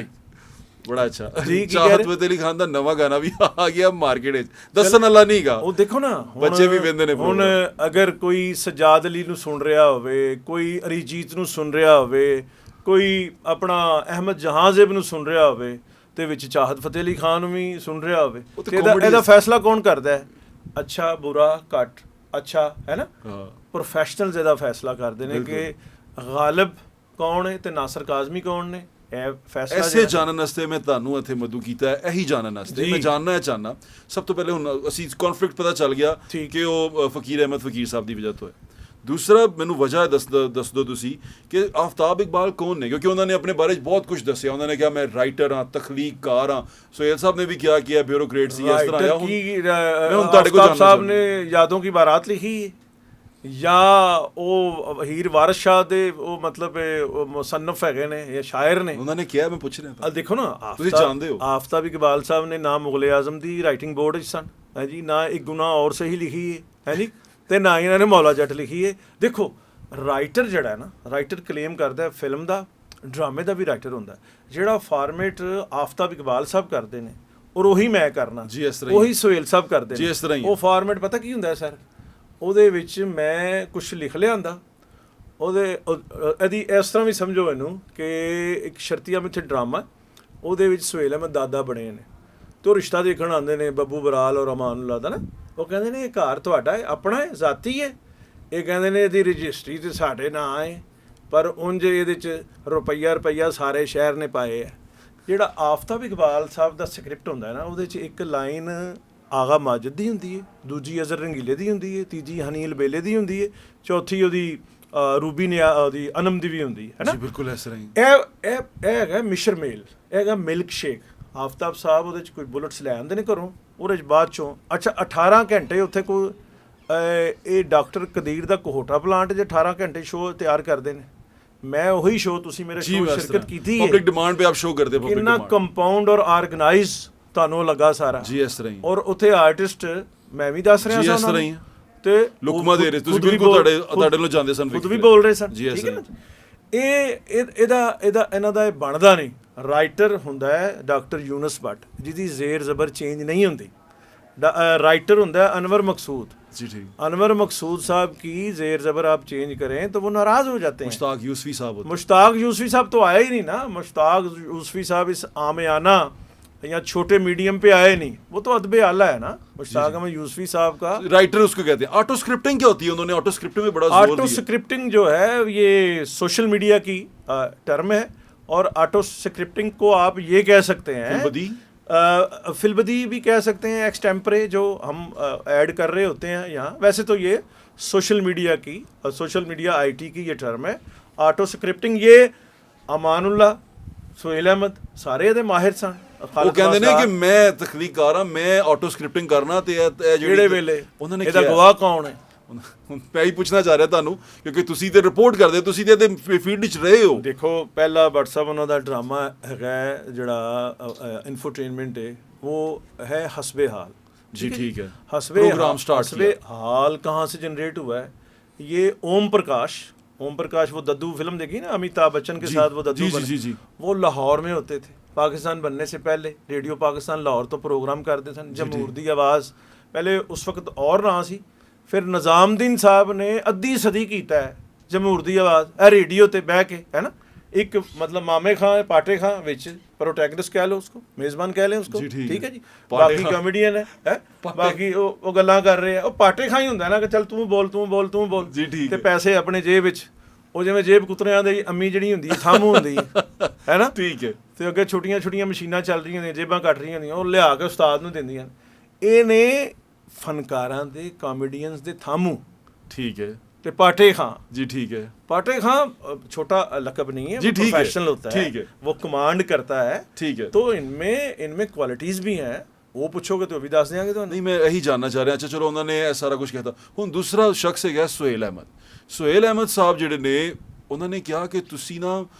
Speaker 1: ਬੜਾ ਅੱਛਾ ਜੀ, ਚਾਹਤ ਫਤਿਹ ਅਲੀ ਖਾਨ ਦਾ ਨਵਾਂ ਗਾਣਾ ਵੀ ਆ ਗਿਆ ਮਾਰਕੀਟ ਵਿੱਚ, ਦੱਸਣ ਵਾਲਾ ਨਹੀਂ ਗਾ।
Speaker 2: ਉਹ ਦੇਖੋ ਨਾ,
Speaker 1: ਬੱਚੇ ਵੀ ਵੇਖਦੇ ਨੇ।
Speaker 2: ਹੁਣ ਅਗਰ ਕੋਈ ਸਜਾਦ ਅਲੀ ਨੂੰ ਸੁਣ ਰਿਹਾ ਹੋਵੇ, ਕੋਈ ਅਰੀਜੀਤ ਨੂੰ ਸੁਣ ਰਿਹਾ ਹੋਵੇ, ਕੋਈ ਆਪਣਾ ਅਹਿਮਦ ਜਹਾਂਜ਼ੇਬ ਨੂੰ ਸੁਣ ਰਿਹਾ ਹੋਵੇ, ਤੇ ਵਿੱਚ ਚਾਹਤ ਫਤਿਹ ਅਲੀ ਖਾਨ ਨੂੰ ਵੀ ਸੁਣ ਰਿਹਾ ਹੋਵੇ, ਇਹਦਾ ਫੈਸਲਾ ਕੌਣ ਕਰਦਾ ਹੈ? ਅੱਛਾ ਬੁਰਾ ਘੱਟ ਅੱਛਾ, ਹੈ ਨਾ। ਪ੍ਰੋਫੈਸ਼ਨਲਸ ਇਹਦਾ ਫੈਸਲਾ ਕਰਦੇ ਨੇ ਕਿ ਗਾਲਿਬ ਕੌਣ ਹੈ ਤੇ ਨਾਸਰ ਕਾਜ਼ਮੀ ਕੌਣ ਨੇ। ਇਹ ਫੈਸਲਾ
Speaker 1: ਐਸੇ ਜਾਣਨ ਵਾਸਤੇ ਮੈਂ ਤੁਹਾਨੂੰ ਇੱਥੇ ਮਦੂ ਕੀਤਾ ਹੈ, ਇਹੀ ਜਾਣਨ ਵਾਸਤੇ ਮੈਂ ਜਾਣਨਾ ਚਾਹੁੰਦਾ। ਸਭ ਤੋਂ ਪਹਿਲੇ ਹੁਣ ਅਸੀਂ ਕੌਨਫਲਿਕਟ ਪਤਾ ਚੱਲ ਗਿਆ ਕਿ ਉਹ ਫਕੀਰ ਅਹਿਮਦ ਫਕੀਰ ਸਾਹਿਬ ਦੀ ਵਜ੍ਹਾ ਤੋਂ ਹੈ। ਦੂਸਰਾ ਮੈਨੂੰ ਵਜ੍ਹਾ ਦੱਸ ਦਿਓ ਤੁਸੀਂ ਕਿ ਆਫਤਾਬ ਇਕਬਾਲ ਕੌਣ ਨੇ, ਕਿਉਂਕਿ ਉਹਨਾਂ ਨੇ ਆਪਣੇ ਬਾਰੇ 'ਚ ਬਹੁਤ ਕੁਝ ਦੱਸਿਆ। ਉਹਨਾਂ ਨੇ ਕਿਹਾ ਮੈਂ ਰਾਈਟਰ ਹਾਂ, ਤਖਲੀਕਕਾਰ ਹਾਂ। ਸੁਹੇਲ ਸਾਹਿਬ ਨੇ ਵੀ ਕਿਹਾ ਕਿ ਇਹ ਬਿਊਰੋਕਰੇਟ ਸੀ, ਇਸ ਤਰ੍ਹਾਂ।
Speaker 2: ਆਫਤਾਬ ਸਾਹਿਬ ਨੇ ਯਾਦੋਂ ਕੀ ਬਾਰਾਤ ਲਿਖੀ ਜਾਂ ਉਹ ਹੀਰ ਵਾਰਿਸ ਸ਼ਾਹ ਦੇ ਉਹ ਮਤਲਬ ਮੁਸੰਨਫ ਹੈਗੇ ਨੇ ਜਾਂ ਸ਼ਾਇਰ ਨੇ?
Speaker 1: ਉਹਨਾਂ ਨੇ ਕਿਹਾ, ਮੈਂ ਪੁੱਛ ਰਿਹਾ।
Speaker 2: ਦੇਖੋ ਨਾ,
Speaker 1: ਤੁਸੀਂ ਜਾਣਦੇ ਹੋ
Speaker 2: ਆਫਤਾਬ ਇਕਬਾਲ ਸਾਹਿਬ ਨੇ ਨਾ ਮੁਗਲ ਆਜ਼ਮ ਦੀ ਰਾਈਟਿੰਗ ਬੋਰਡ 'ਚ ਸਨ, ਹੈ ਜੀ, ਨਾ ਇੱਕ ਗੁਨਾਹ ਔਰ ਸਹੀ ਲਿਖੀ ਹੈ ਜੀ, ਤੇ ਨਾ ਇਹਨਾਂ ਨੇ ਮੌਲਾ ਜੱਟ ਲਿਖੀ ਹੈ। ਦੇਖੋ, ਰਾਈਟਰ ਜਿਹੜਾ ਹੈ ਨਾ, ਰਾਈਟਰ ਕਲੇਮ ਕਰਦਾ ਫਿਲਮ ਦਾ, ਡਰਾਮੇ ਦਾ ਵੀ ਰਾਈਟਰ ਹੁੰਦਾ। ਜਿਹੜਾ ਫਾਰਮੇਟ ਆਫਤਾਬ ਇਕਬਾਲ ਸਾਹਿਬ ਕਰਦੇ ਨੇ ਔਰ ਉਹੀ ਮੈਂ ਕਰਨਾ, ਉਹੀ ਸੁਹੇਲ ਸਾਹਿਬ ਕਰਦੇ ਨੇ। ਉਹ ਫਾਰਮੇਟ ਪਤਾ ਕੀ ਹੁੰਦਾ ਸਰ? ਉਹਦੇ ਵਿੱਚ ਮੈਂ ਕੁਛ ਲਿਖ ਲਿਆਂਦਾ, ਇਹਦੀ ਇਸ ਤਰ੍ਹਾਂ ਵੀ ਸਮਝੋ ਇਹਨੂੰ ਕਿ ਇੱਕ ਸ਼ਰਤੀਆ ਮਿੱਥੇ ਡਰਾਮਾ, ਉਹਦੇ ਵਿੱਚ ਸੁਹੇਲ ਅਹਿਮਦ ਦਾਦਾ ਬਣੇ ਨੇ, ਤੇ ਉਹ ਰਿਸ਼ਤਾ ਦੇਖਣ ਆਉਂਦੇ ਨੇ ਬੱਬੂ ਬਰਾਲ ਔਰ ਅਮਾਨੁੱਲਾ ਦਾ ਨਾ। ਉਹ ਕਹਿੰਦੇ ਨੇ ਇਹ ਘਰ ਤੁਹਾਡਾ ਹੈ, ਆਪਣਾ ਹੈ, ਜ਼ਾਤੀ ਹੈ। ਇਹ ਕਹਿੰਦੇ ਨੇ ਇਹਦੀ ਰਜਿਸਟਰੀ ਤੇ ਸਾਡੇ ਨਾਂ ਹੈ, ਪਰ ਉਂਝ ਇਹਦੇ 'ਚ ਰੁਪਈਆ ਸਾਰੇ ਸ਼ਹਿਰ ਨੇ ਪਾਏ ਹੈ। ਜਿਹੜਾ ਆਫਤਾਬ ਇਕਬਾਲ ਸਾਹਿਬ ਦਾ ਸਕ੍ਰਿਪਟ ਹੁੰਦਾ ਹੈ ਨਾ, ਉਹਦੇ 'ਚ ਇੱਕ ਲਾਈਨ ਆਗਾ ਮਾਜਿਦ ਦੀ ਹੁੰਦੀ ਹੈ, ਦੂਜੀ ਅਜ਼ਰ ਰੰਗੀਲੇ ਦੀ ਹੁੰਦੀ ਹੈ, ਤੀਜੀ ਹਨੀ ਅਲਬੇਲੇ ਦੀ ਹੁੰਦੀ ਹੈ, ਚੌਥੀ ਉਹਦੀ ਰੂਬੀ ਨੇ ਉਹਦੀ ਅਨਮ ਦੀ ਵੀ ਹੁੰਦੀ ਹੈ ਨਾ
Speaker 1: ਜੀ ਬਿਲਕੁਲ ਇਸ ਤਰ੍ਹਾਂ ਹੀ।
Speaker 2: ਇਹ ਹੈਗਾ ਮਿਸ਼ਰ ਮੇਲ, ਇਹ ਹੈਗਾ ਮਿਲਕ ਸ਼ੇਕ। ਆਫਤਾਬ ਸਾਹਿਬ ਉਹਦੇ 'ਚ ਕੋਈ ਬੁਲਟਸ ਲੈ ਆਉਂਦੇ ਨੇ ਘਰੋਂ, ਉਹਦੇ 'ਚ ਬਾਅਦ 'ਚੋਂ ਅੱਛਾ 18 ਘੰਟੇ ਉੱਥੇ ਕੋਈ ਇਹ ਡਾਕਟਰ ਕਦੀਰ ਦਾ ਕੋਹਟਾ ਪਲਾਂਟ 'ਚ 18 ਘੰਟੇ ਸ਼ੋਅ ਤਿਆਰ ਕਰਦੇ ਨੇ। ਮੈਂ ਉਹੀ ਸ਼ੋਅ, ਤੁਸੀਂ ਮੇਰੇ ਸ਼ੋਅ ਸ਼ਿਰਕਤ ਕੀਤੀ ਹੈ,
Speaker 1: ਪਬਲਿਕ ਡਿਮਾਂਡ पे आप शो करते हो,
Speaker 2: ਕਿੰਨਾ ਕੰਪਾਊਂਡ ਔਰ ਆਰਗੇਨਾਈਜ਼ ਤੁਹਾਨੂੰ ਲੱਗਾ ਸਾਰਾ
Speaker 1: ਜੀ ਇਸ ਤਰ੍ਹਾਂ ਹੀ।
Speaker 2: ਔਰ ਉੱਥੇ ਆਰਟਿਸਟ ਮੈਂ ਵੀ ਦੱਸ ਰਿਹਾ ਸਾਂ
Speaker 1: ਇਸ ਤਰ੍ਹਾਂ ਹੀ
Speaker 2: ਤੇ
Speaker 1: ਲੁਕਮਾ ਦੇ ਰਹੇ ਤੁਸੀਂ, ਬਿਲਕੁਲ ਤੁਹਾਡੇ ਨੂੰ ਜਾਂਦੇ ਸਨ,
Speaker 2: ਖੁਦ ਵੀ ਬੋਲ ਰਹੇ ਸਨ
Speaker 1: ਜੀ ਇਸ ਤਰ੍ਹਾਂ।
Speaker 2: ਇਹਨਾਂ ਦਾ ਇਹ ਬਣਦਾ ਨਹੀਂ। ਰਾਈਟਰ ਹੁੰਦਾ ਹੈ ਡਾਕਟਰ ਯੂਨਸ ਭੱਟ, ਜਿਹਦੀ ਜ਼ੇਰ ਜ਼ਬਰ ਚੇਂਜ ਨਹੀਂ ਹੁੰਦੀ। राइटर होता है अनवर मकसूद
Speaker 1: जी, ठीक।
Speaker 2: अनवर मकसूद साहब की जेर ज़बर आप चेंज करें तो वो नाराज़ हो जाते हैं।
Speaker 1: मुश्ताक यूसुफी साहब,
Speaker 2: मुश्ताक यूसुफी साहब तो आया ही नहीं ना। मुश्ताक यूसुफी साहब इस आमियाना या छोटे मीडियम पे आए नहीं, वो तो अदब आला है ना। मुश्ताक अहमद यूसुफी साहब का
Speaker 1: राइटर उसको कहते हैं। ऑटो स्क्रिप्टिंग क्या होती है? उन्होंने ऑटो स्क्रिप्टिंग में बड़ा जोर दिया।
Speaker 2: ऑटो स्क्रिप्टिंग जो है ये सोशल मीडिया की टर्म है, और ऑटो स्क्रिप्टिंग को आप ये कह सकते हैं, फिल्बदी भी कह सकते हैं, एक्सटेम्परे जो हम ऐड कर रहे होते हैं यहाँ। वैसे तो ये सोशल मीडिया की, सोशल मीडिया आईटी की ये टर्म है। ऑटो स्क्रिप्टिंग ये अमानुल्ला, सोहेल अहमद सारे ਇਹਦੇ ਮਾਹਿਰ ਸਨ।
Speaker 1: ਉਹ ਕਹਿੰਦੇ ਨੇ ਕਿ ਮੈਂ ਤਖਲੀਕਾਰ ਹਾਂ, ਮੈਂ ਆਟੋ ਸਕ੍ਰਿਪਟਿੰਗ ਕਰਨਾ, ਤੇ
Speaker 2: ਜਿਹੜੇ ਵੇਲੇ
Speaker 1: ਉਹਨਾਂ ਨੇ
Speaker 2: ਇਹਦਾ ਗਵਾਹ ਕੌਣ ਹੈ?
Speaker 1: ਮੈਂ ਹੀ ਪੁੱਛਣਾ ਚਾਹ ਰਿਹਾ ਤੁਹਾਨੂੰ, ਕਿਉਂਕਿ ਤੁਸੀਂ ਤੇ ਰਿਪੋਰਟ ਕਰਦੇ, ਤੁਸੀਂ ਤੇ ਇਹਦੇ ਫੀਲਡ ਵਿੱਚ ਰਹੇ ਹੋ।
Speaker 2: ਦੇਖੋ ਪਹਿਲਾ WhatsApp ਉਹਨਾਂ ਦਾ ਡਰਾਮਾ ਹੈਗਾ ਜਿਹੜਾ ਇਨਫੋਟੇਨਮੈਂਟ ਹੈ, वो है हस्बे हाल।
Speaker 1: जी ठीक है,
Speaker 2: हस्बे हाल कहाँ से जनरेट हुआ है? ये ओम प्रकाश वो दद्दू फिल्म देखी ना, अमिताभ बच्चन के साथ वो दद्दू
Speaker 1: जी, जी,
Speaker 2: वो लाहौर में होते थे पाकिस्तान बनने से पहले। रेडियो पाकिस्तान लाहौर तो प्रोग्राम करते थे, जमहूर दी आवाज़ पहले उस वक्त और ना सी। फिर निज़ामुद्दीन साहब ने अद्धी सदी कीता है जमहूर दी आवाज़ रेडियो ते बह के, है ना। एक मतलब मामे खां पाटे खां विच प्रोटैगनिस्ट कह लो उसको, मेज़बान कह लें उसको, ठीक है जी। बाकी कॉमेडियन है बाकी वो गल्लां कर रहे हैं। वो पाटे खां ही हुंदा ना कि चल तू बोल ते पैसे अपने जेब विच, ਉਹ ਜਿਵੇਂ ਜੇਬ ਕੁੱਤਰਿਆਂ ਦੀ ਅੰਮੀ ਜਿਹੜੀ ਹੁੰਦੀ ਥੰਮ ਹੁੰਦੀ ਹੈ ਨਾ,
Speaker 1: ਠੀਕ ਹੈ।
Speaker 2: ਤੇ ਅੱਗੇ ਛੋਟੀਆਂ ਮਸ਼ੀਨਾਂ ਚੱਲ ਰਹੀਆਂ ਹੁੰਦੀਆਂ, ਜੇਬਾਂ ਕੱਟ ਰਹੀਆਂ ਹੁੰਦੀਆਂ, ਉਹ ਲਿਆ ਕੇ ਉਸਤਾਦ ਨੂੰ ਦਿੰਦੀਆਂ। ਇਹ ਨੇ ਫਨਕਾਰਾਂ ਦੇ ਕਾਮੇਡੀਅਨਸ ਦੇ ਥੰਮੂ,
Speaker 1: ठीक है।
Speaker 2: ਤੇ पाटे खां
Speaker 1: जी ठीक है।
Speaker 2: पाटे खां छोटा लकब नहीं है, वो प्रोफेशनल होता है, वो कमांड करता है, ठीक है। तो इनमें क्वालिटीज भी हैं, वो पूछोगे तो भी दस देंगे। तो
Speaker 1: नहीं, मैं यही जानना चाह रहा। अच्छा चलो, उन्होंने सारा कुछ कहता। हुण दूसरा शख्स है सोहेल अहमद साहब जिहड़े ने, उन्होंने कहा कि तुसी ना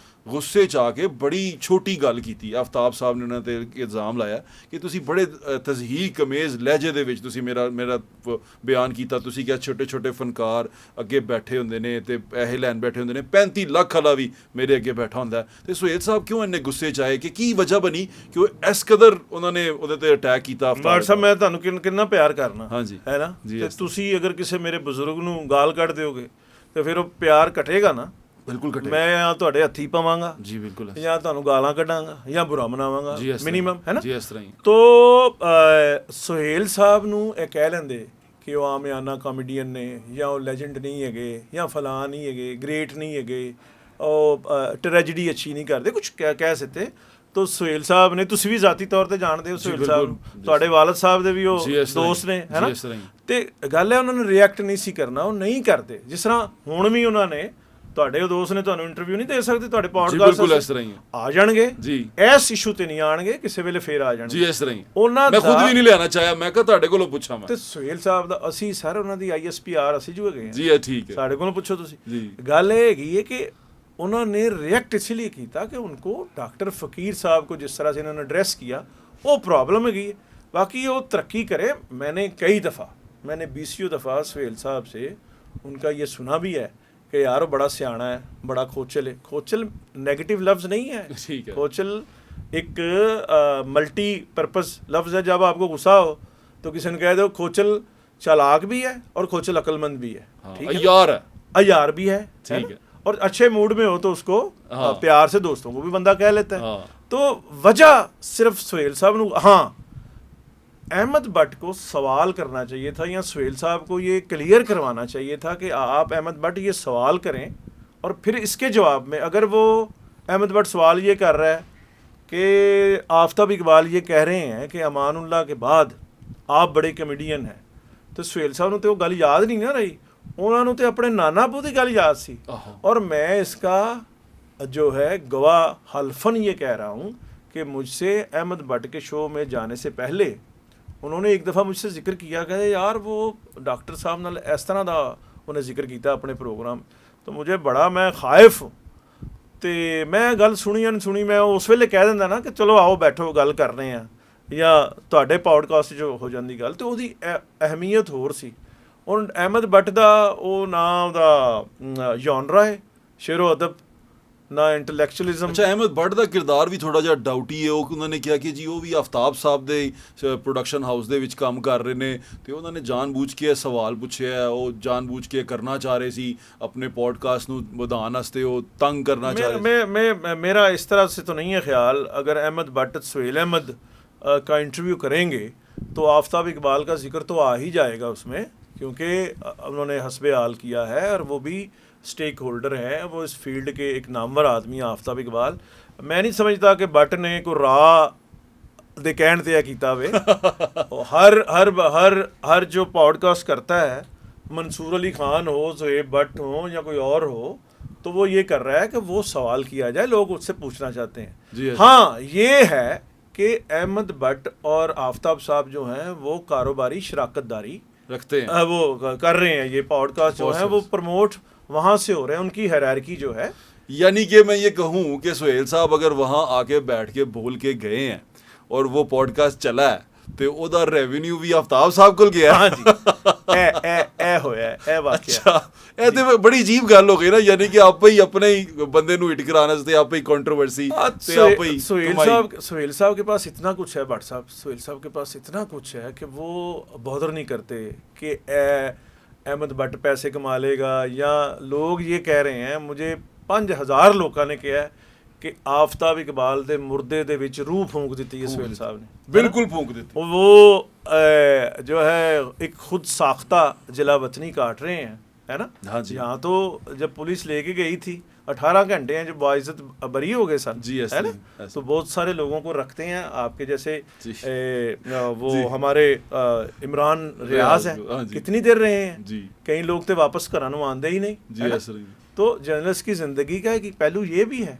Speaker 1: गुस्से च आके बड़ी छोटी गल कीती। आफ्ताब साहब ने उन्होंने ते इल्ज़ाम लाया कि तुसी बड़े तज़हीक कमेज़ लहजे दे विच तुसी मेरा बयान कीता। तुसी क्या छोटे छोटे फनकार अगे बैठे होंदे ने ते पैसे लैन बैठे होंदे ने, 35 लाख वाला भी मेरे अगे बैठा होंदा है। ते सोहेल साहब क्यों इन्ने गुस्से च आए, कि की वजह बनी कि वो इस कदर उन्होंने उहदे ते अटैक कीता?
Speaker 2: आफ्ताब साहब मैं तुहानू किन्ना प्यार करना,
Speaker 1: हाँ जी,
Speaker 2: है ना। ते तुसी अगर किसी मेरे बजुर्ग नू गाल कढ़ दिओगे तो फिर वो प्यार घटेगा ना।
Speaker 1: बिल्कुल घटेगा।
Speaker 2: मैं यहाँ ਤੁਹਾਡੇ ਹੱਥੀ ਪਾਵਾਂਗਾ
Speaker 1: जी, बिल्कुल,
Speaker 2: ਜਾਂ ਤੁਹਾਨੂੰ ਗਾਲਾਂ ਕੱਢਾਂਗਾ ਜਾਂ ਬੁਰਾ ਮਨਾਵਾਂਗਾ ਮਿਨੀਮਮ, ਹੈ ਨਾ
Speaker 1: ਜੀ। ਇਸ ਤਰ੍ਹਾਂ ਹੀ
Speaker 2: ਤੋ ਸੋਹੇਲ ਸਾਹਿਬ ਨੂੰ ਇਹ ਕਹਿ ਲੈਂਦੇ ਕਿ ਉਹ ਆਮਿਆਨਾ ਕਾਮੇਡੀਅਨ ਨੇ, ਜਾਂ ਉਹ ਲੈਜੈਂਡ ਨਹੀਂ ਹੈਗੇ, ਜਾਂ ਫਲਾਂ ਨਹੀਂ ਹੈਗੇ, ਗ੍ਰੇਟ ਨਹੀਂ ਹੈਗੇ, ਉਹ ਟ੍ਰੈਜਡੀ ਅੱਛੀ ਨਹੀਂ ਕਰਦੇ, ਕੁਝ ਕਹਿ ਸਕਦੇ। ਤੋ ਸੋਹੇਲ ਸਾਹਿਬ ਨੇ, ਤੁਸੀਂ ਵੀ ਜ਼ਾਤੀ ਤੌਰ ਤੇ ਜਾਣਦੇ ਹੋ ਸੋਹੇਲ ਸਾਹਿਬ, ਤੁਹਾਡੇ ਵਾਲਦ ਸਾਹਿਬ ਦੇ ਵੀ ਉਹ ਦੋਸਤ ਨੇ, ਹੈ ਨਾ। ਤੇ ਗੱਲ ਹੈ ਉਹਨਾਂ ਨੇ ਰਿਐਕਟ ਨਹੀਂ ਸੀ ਕਰਨਾ, ਉਹ ਨਹੀਂ ਕਰਦੇ। ਜਿਸ ਤਰ੍ਹਾਂ ਹੁਣ ਵੀ ਉਹਨਾਂ ਨੇ, ਤੁਹਾਡੇ ਉਹ ਦੋਸਤ ਨੇ ਤੁਹਾਨੂੰ ਇੰਟਰਵਿਊ ਨਹੀਂ ਦੇ ਸਕਦੇ ਤੁਹਾਡੇ ਪੋਡਕਾਸਟ ਆ ਜਾਣਗੇ ਜੀ, ਇਸ ਇਸ਼ੂ ਤੇ ਨਹੀਂ ਆਣਗੇ, ਕਿਸੇ ਵੇਲੇ ਫੇਰ ਆ ਜਾਣਗੇ ਜੀ। ਇਸ ਤਰ੍ਹਾਂ ਹੀ ਉਹਨਾਂ
Speaker 1: ਮੈਂ ਖੁਦ ਵੀ ਨਹੀਂ ਲਿਆਣਾ ਚਾਹਿਆ, ਮੈਂ ਕਿਹਾ ਤੁਹਾਡੇ ਕੋਲੋਂ ਪੁੱਛਾਂ ਮੈਂ।
Speaker 2: ਤੇ ਸੁਹੇਲ ਸਾਹਿਬ ਦਾ ਅਸੀਂ ਸਰ ਉਹਨਾਂ ਦੀ ISPR ਅਸੀਂ ਜੋ ਹੈਗੇ
Speaker 1: ਜੀ, ਠੀਕ ਹੈ,
Speaker 2: ਸਾਡੇ ਕੋਲੋਂ ਪੁੱਛੋ ਤੁਸੀਂ। ਗੱਲ ਇਹ ਹੈਗੀ ਹੈ ਕਿ उन्होंने रिएक्ट इसलिए किया कि उनको डॉक्टर फ़कीर साहब को जिस तरह से इन्होंने एड्रेस किया वो प्रॉब्लम है। बाकी वो तरक्की करे। मैंने कई दफ़ा, मैंने 20 दफ़ा सोहेल साहब से उनका ये सुना भी है कि यार वो बड़ा सियाना है, बड़ा खोचल है। खोचल नेगेटिव लफ्ज़ नहीं है, खोचल एक मल्टी पर्पज़ लफ्ज़ है। जब आपको गुस्सा हो तो किसी ने कह दो खोचल चालाक भी है और खोचल अक्लमंद भी है, ठीक है, अयार भी है, ठीक है। और अच्छे मूड में हो तो उसको प्यार से दोस्तों को भी बंदा कह लेता है। तो वजह सिर्फ सोहेल साहब ने, हाँ अहमद भट्ट को सवाल करना चाहिए था, या सोहेल साहब को ये क्लियर करवाना चाहिए था कि आप अहमद भट्ट ये सवाल करें, और फिर इसके जवाब में अगर वो अहमद भट्ट सवाल ये कर रहा है कि आफ्ताब इकबाल ये कह रहे हैं कि अमानुल्लाह के बाद आप बड़े कॉमेडियन हैं, तो सोहेल साहब ने तो वो गल याद नहीं ना रही। ਉਹਨਾਂ ਨੂੰ ਤੇ ਆਪਣੇ नाना अबू की गल याद सी। और मैं इसका जो है गवाह हल्फन ये कह रहा हूँ कि मुझसे अहमद भट्ट के शो में जाने से पहले उन्होंने एक दफ़ा मुझसे जिक्र किया कि यार वो डॉक्टर साहब नाल इस तरह का उन्हें जिक्र किया अपने प्रोग्राम, तो मुझे बड़ा मैं खाइफ तो मैं गल सुनी या नहीं सुनी, मैं उस वेले कह दिंदा ना कि चलो आओ बैठो गल कर रहे हैं या तुहाडे पॉडकास्ट जो हो जाती गल, तो उसकी अहमियत होर सी। हुण अहमद भट्ट का वो नाम दा जॉनरा है शेरो अदब ना इंटलैक्चुअलिज्म।
Speaker 1: अच्छा, अहमद भट्ट ਦਾ ਕਿਰਦਾਰ ਵੀ ਥੋੜਾ ਜਿਹਾ ਡਾਊਟੀ ਹੈ। ਉਹ ਉਹਨਾਂ ਨੇ ਕਿਹਾ ਕਿ ਜੀ ਉਹ ਵੀ ਆਫਤਾਬ ਸਾਹਿਬ ਦੇ ਪ੍ਰੋਡਕਸ਼ਨ ਹਾਊਸ ਦੇ ਵਿੱਚ ਕੰਮ ਕਰ ਰਹੇ ਨੇ ਤੇ ਉਹਨਾਂ ਨੇ ਜਾਣਬੁੱਝ ਕੇ ਸਵਾਲ ਪੁੱਛਿਆ, ਉਹ ਜਾਣਬੁੱਝ ਕੇ ਕਰਨਾ ਚਾਹ ਰਹੇ ਸੀ ਆਪਣੇ ਪੋਡਕਾਸਟ ਨੂੰ ਵਧਾਉਣ ਵਾਸਤੇ, ਉਹ ਤੰਗ ਕਰਨਾ ਚਾਹ ਰਹੇ।
Speaker 2: मैं मेरा इस तरह से तो नहीं है ख्याल। अगर अहमद भट्ट सुहेल अहमद का इंटरव्यू करेंगे तो आफ्ताब इकबाल का जिक्र तो आ ही जाएगा उसमें, क्योंकि उन्होंने हस्बे हाल किया है और वो भी स्टेक होल्डर है, वो इस फील्ड के एक नामवर आदमी आफ्ताब इकबाल। मैं नहीं समझता कि भट्ट ने कोई राह दे कहण ते किया वे। हर हर हर हर जो पॉडकास्ट करता है, मंसूर अली खान हो, ज़ोएब भट्ट हो या कोई और हो, तो वो ये कर रहा है कि वो सवाल किया जाए, लोग उससे पूछना चाहते हैं। हाँ, ये है कि अहमद भट्ट और आफ्ताब साहब जो हैं वो कारोबारी शराकतदारी
Speaker 1: रखते हैं,
Speaker 2: वो कर रहे हैं। ये पॉडकास्ट जो है वो प्रमोट वहाँ से हो रहे हैं, उनकी हायरार्की जो है।
Speaker 1: यानी कि मैं ये कहूँ कि सुहेल साहब अगर वहाँ आके बैठ के बोल के गए हैं और वो पॉडकास्ट चला है तो ਉਹਦਾ ਰੈਵਨਿਊ ਵੀ ਆਫਤਾਬ ਸਾਹਿਬ ਕੋਲ ਗਿਆ।
Speaker 2: हाँ जी, ਇਹ ਹੋਇਆ ਇਹ ਵਾਕਿਆ।
Speaker 1: ਅੱਛਾ, ਇਹ ਤੇ ਬੜੀ ਅਜੀਬ ਗੱਲ ਹੋ ਗਈ ਨਾ, ਯਾਨੀ ਕਿ ਆਪੇ ਹੀ ਆਪਣੇ ही ਬੰਦੇ ਨੂੰ ਹਿੱਟ ਕਰਾਉਣ ਵਾਸਤੇ ਆਪੇ ਹੀ ਕੰਟਰੋਵਰਸੀ ਤੇ ਆਪੇ ਹੀ
Speaker 2: सुहेल साहब के पास इतना कुछ है, भट्ट साहब सुहेल साहब के पास इतना कुछ है कि वो बॉदर नहीं करते कि अहमद भट्ट पैसे कमा लेगा, या लोग ये कह रहे हैं, मुझे 5000 लोगों ने कहा है कि आफ्ताब इकबाल दे मुर्दे दे विच रूह फूंक दी है सुहेल साहब ने,
Speaker 1: बिल्कुल फूंक दी।
Speaker 2: वो जो है एक खुद साख्ता जिला वतनी काट रहे हैं, है ना।
Speaker 1: हाँ जी।
Speaker 2: यहाँ तो जब पुलिस लेके गई थी 18 घंटे हैं जो बाइज्जत बरी हो गए सन, है ना। तो बहुत सारे लोगों को रखते हैं आपके जैसे वो हमारे इमरान रियाज है, कितनी देर रहे हैं, कई लोग तो वापस घरां आंदे ही नहीं। तो जर्नलिस्ट की जिंदगी का एक पहलू ये भी है,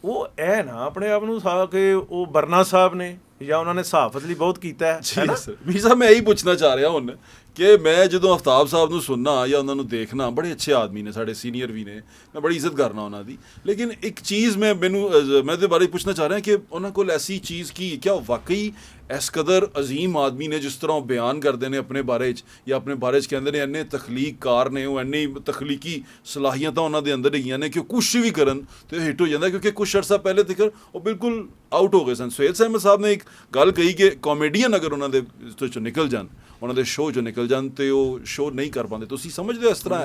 Speaker 2: वो है ना अपने आप ਨੂੰ ਕਿ ਉਹ ਬਰਨਾ ਸਾਹਿਬ ਨੇ ਜਾਂ ਉਹਨਾਂ ਨੇ ਸਹਾਫਤ ਲਈ ਬਹੁਤ ਕੀਤਾ ਹੈ।
Speaker 1: ਜੀ ਸਰ, ਵੀਰ ਸਾਹਿਬ ਮੈਂ ਇਹੀ ਪੁੱਛਣਾ ਚਾਹ ਰਿਹਾ ਹੁਣ ਕਿ ਮੈਂ ਜਦੋਂ ਆਫਤਾਬ ਸਾਹਿਬ ਨੂੰ ਸੁਣਨਾ ਜਾਂ ਉਹਨਾਂ ਨੂੰ ਦੇਖਣਾ, ਬੜੇ ਅੱਛੇ ਆਦਮੀ ਨੇ, ਸਾਡੇ ਸੀਨੀਅਰ ਵੀ ਨੇ, ਮੈਂ ਬੜੀ ਇੱਜ਼ਤ ਕਰਨਾ ਉਹਨਾਂ ਦੀ, ਲੇਕਿਨ ਇੱਕ ਚੀਜ਼ ਮੈਂ ਇਹਦੇ ਬਾਰੇ ਪੁੱਛਣਾ ਚਾਹ ਰਿਹਾ ਕਿ ਉਹਨਾਂ ਕੋਲ ਐਸੀ ਚੀਜ਼ ਕੀ, ਕਿਆ ਵਾਕਈ ਇਸ ਕਦਰ ਅਜ਼ੀਮ ਆਦਮੀ ਨੇ ਜਿਸ ਤਰ੍ਹਾਂ ਉਹ ਬਿਆਨ ਕਰਦੇ ਨੇ ਆਪਣੇ ਬਾਰੇ 'ਚ ਜਾਂ ਆਪਣੇ ਬਾਰੇ 'ਚ ਕਹਿੰਦੇ ਨੇ ਇੰਨੇ ਤਖਲੀਕਕਾਰ ਨੇ, ਉਹ ਇੰਨੀ ਤਖਲੀਕੀ ਸਲਾਹੀਅਤਾਂ ਉਹਨਾਂ ਦੇ ਅੰਦਰ ਹੈਗੀਆਂ ਨੇ ਕਿ ਉਹ ਕੁਛ ਵੀ ਕਰਨ ਤੇ ਉਹ ਹਿੱਟ ਹੋ ਜਾਂਦਾ, ਕਿਉਂਕਿ ਕੁਛ ਅਰਸਾ ਪਹਿਲੇ ਤੱਕ ਉਹ ਬਿਲਕੁਲ ਆਊਟ ਹੋ ਗਏ ਸਨ। ਸੁਹੇਲ ਅਹਿਮਦ ਸਾਹਿਬ ਨੇ ਇੱਕ ਗੱਲ ਕਹੀ ਕਿ ਕਾਮੇਡੀਅਨ ਅਗਰ ਉਹਨਾਂ ਦੇ ਚੋਂ ਨਿਕਲ ਜਾਣ, ਉਹਨਾਂ ਦੇ ਸ਼ੋਅ ਚੋਂ ਨਿਕਲ जान तो शो नहीं कर पाते, ਤੁਸੀਂ समझते हो इस तरह?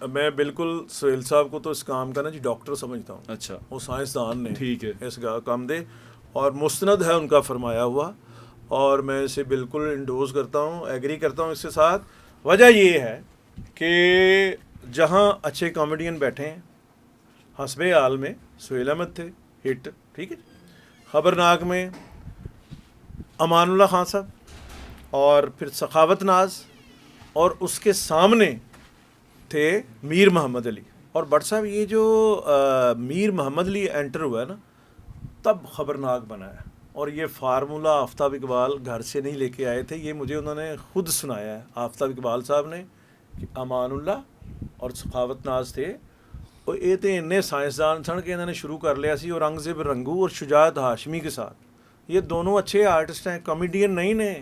Speaker 2: मैं बिल्कुल सुहेल साहब को तो इस काम का ना जी डॉक्टर समझता हूँ।
Speaker 1: अच्छा,
Speaker 2: वो साइंसदान ने,
Speaker 1: ठीक है,
Speaker 2: इस काम दे और मुस्तनद है उनका फरमाया हुआ, और मैं इसे बिल्कुल इंडोज करता हूँ, एग्री करता हूँ इसके साथ। वजह ये है कि जहाँ अच्छे कॉमेडियन बैठे हैं, हस्बे हाल में सुहेल अहमद थे हिट, ठीक है, खबरनाक में अमानुल्लाह खान साहब, और फिर सखावत नाज, और उसके सामने थे मीर मोहम्मद अली। और भट्ट साहब ये जो मीर मोहम्मद अली एंटर हुआ है ना, तब ख़बरनाक बना है। और ये फार्मूला आफ्ताब इकबाल घर से नहीं लेके आए थे, ये मुझे उन्होंने खुद सुनाया है आफ्ताब इकबाल साहब ने कि अमानुल्लाह और सखावत नाज थे, और ये तो इन्ने साइंसदान सन कि इन्होंने शुरू कर लिया सी औरंगज़ेब रंगू और शुजात हाशमी के साथ। ये दोनों अच्छे आर्टिस्ट हैं, कॉमेडियन नहीं ने,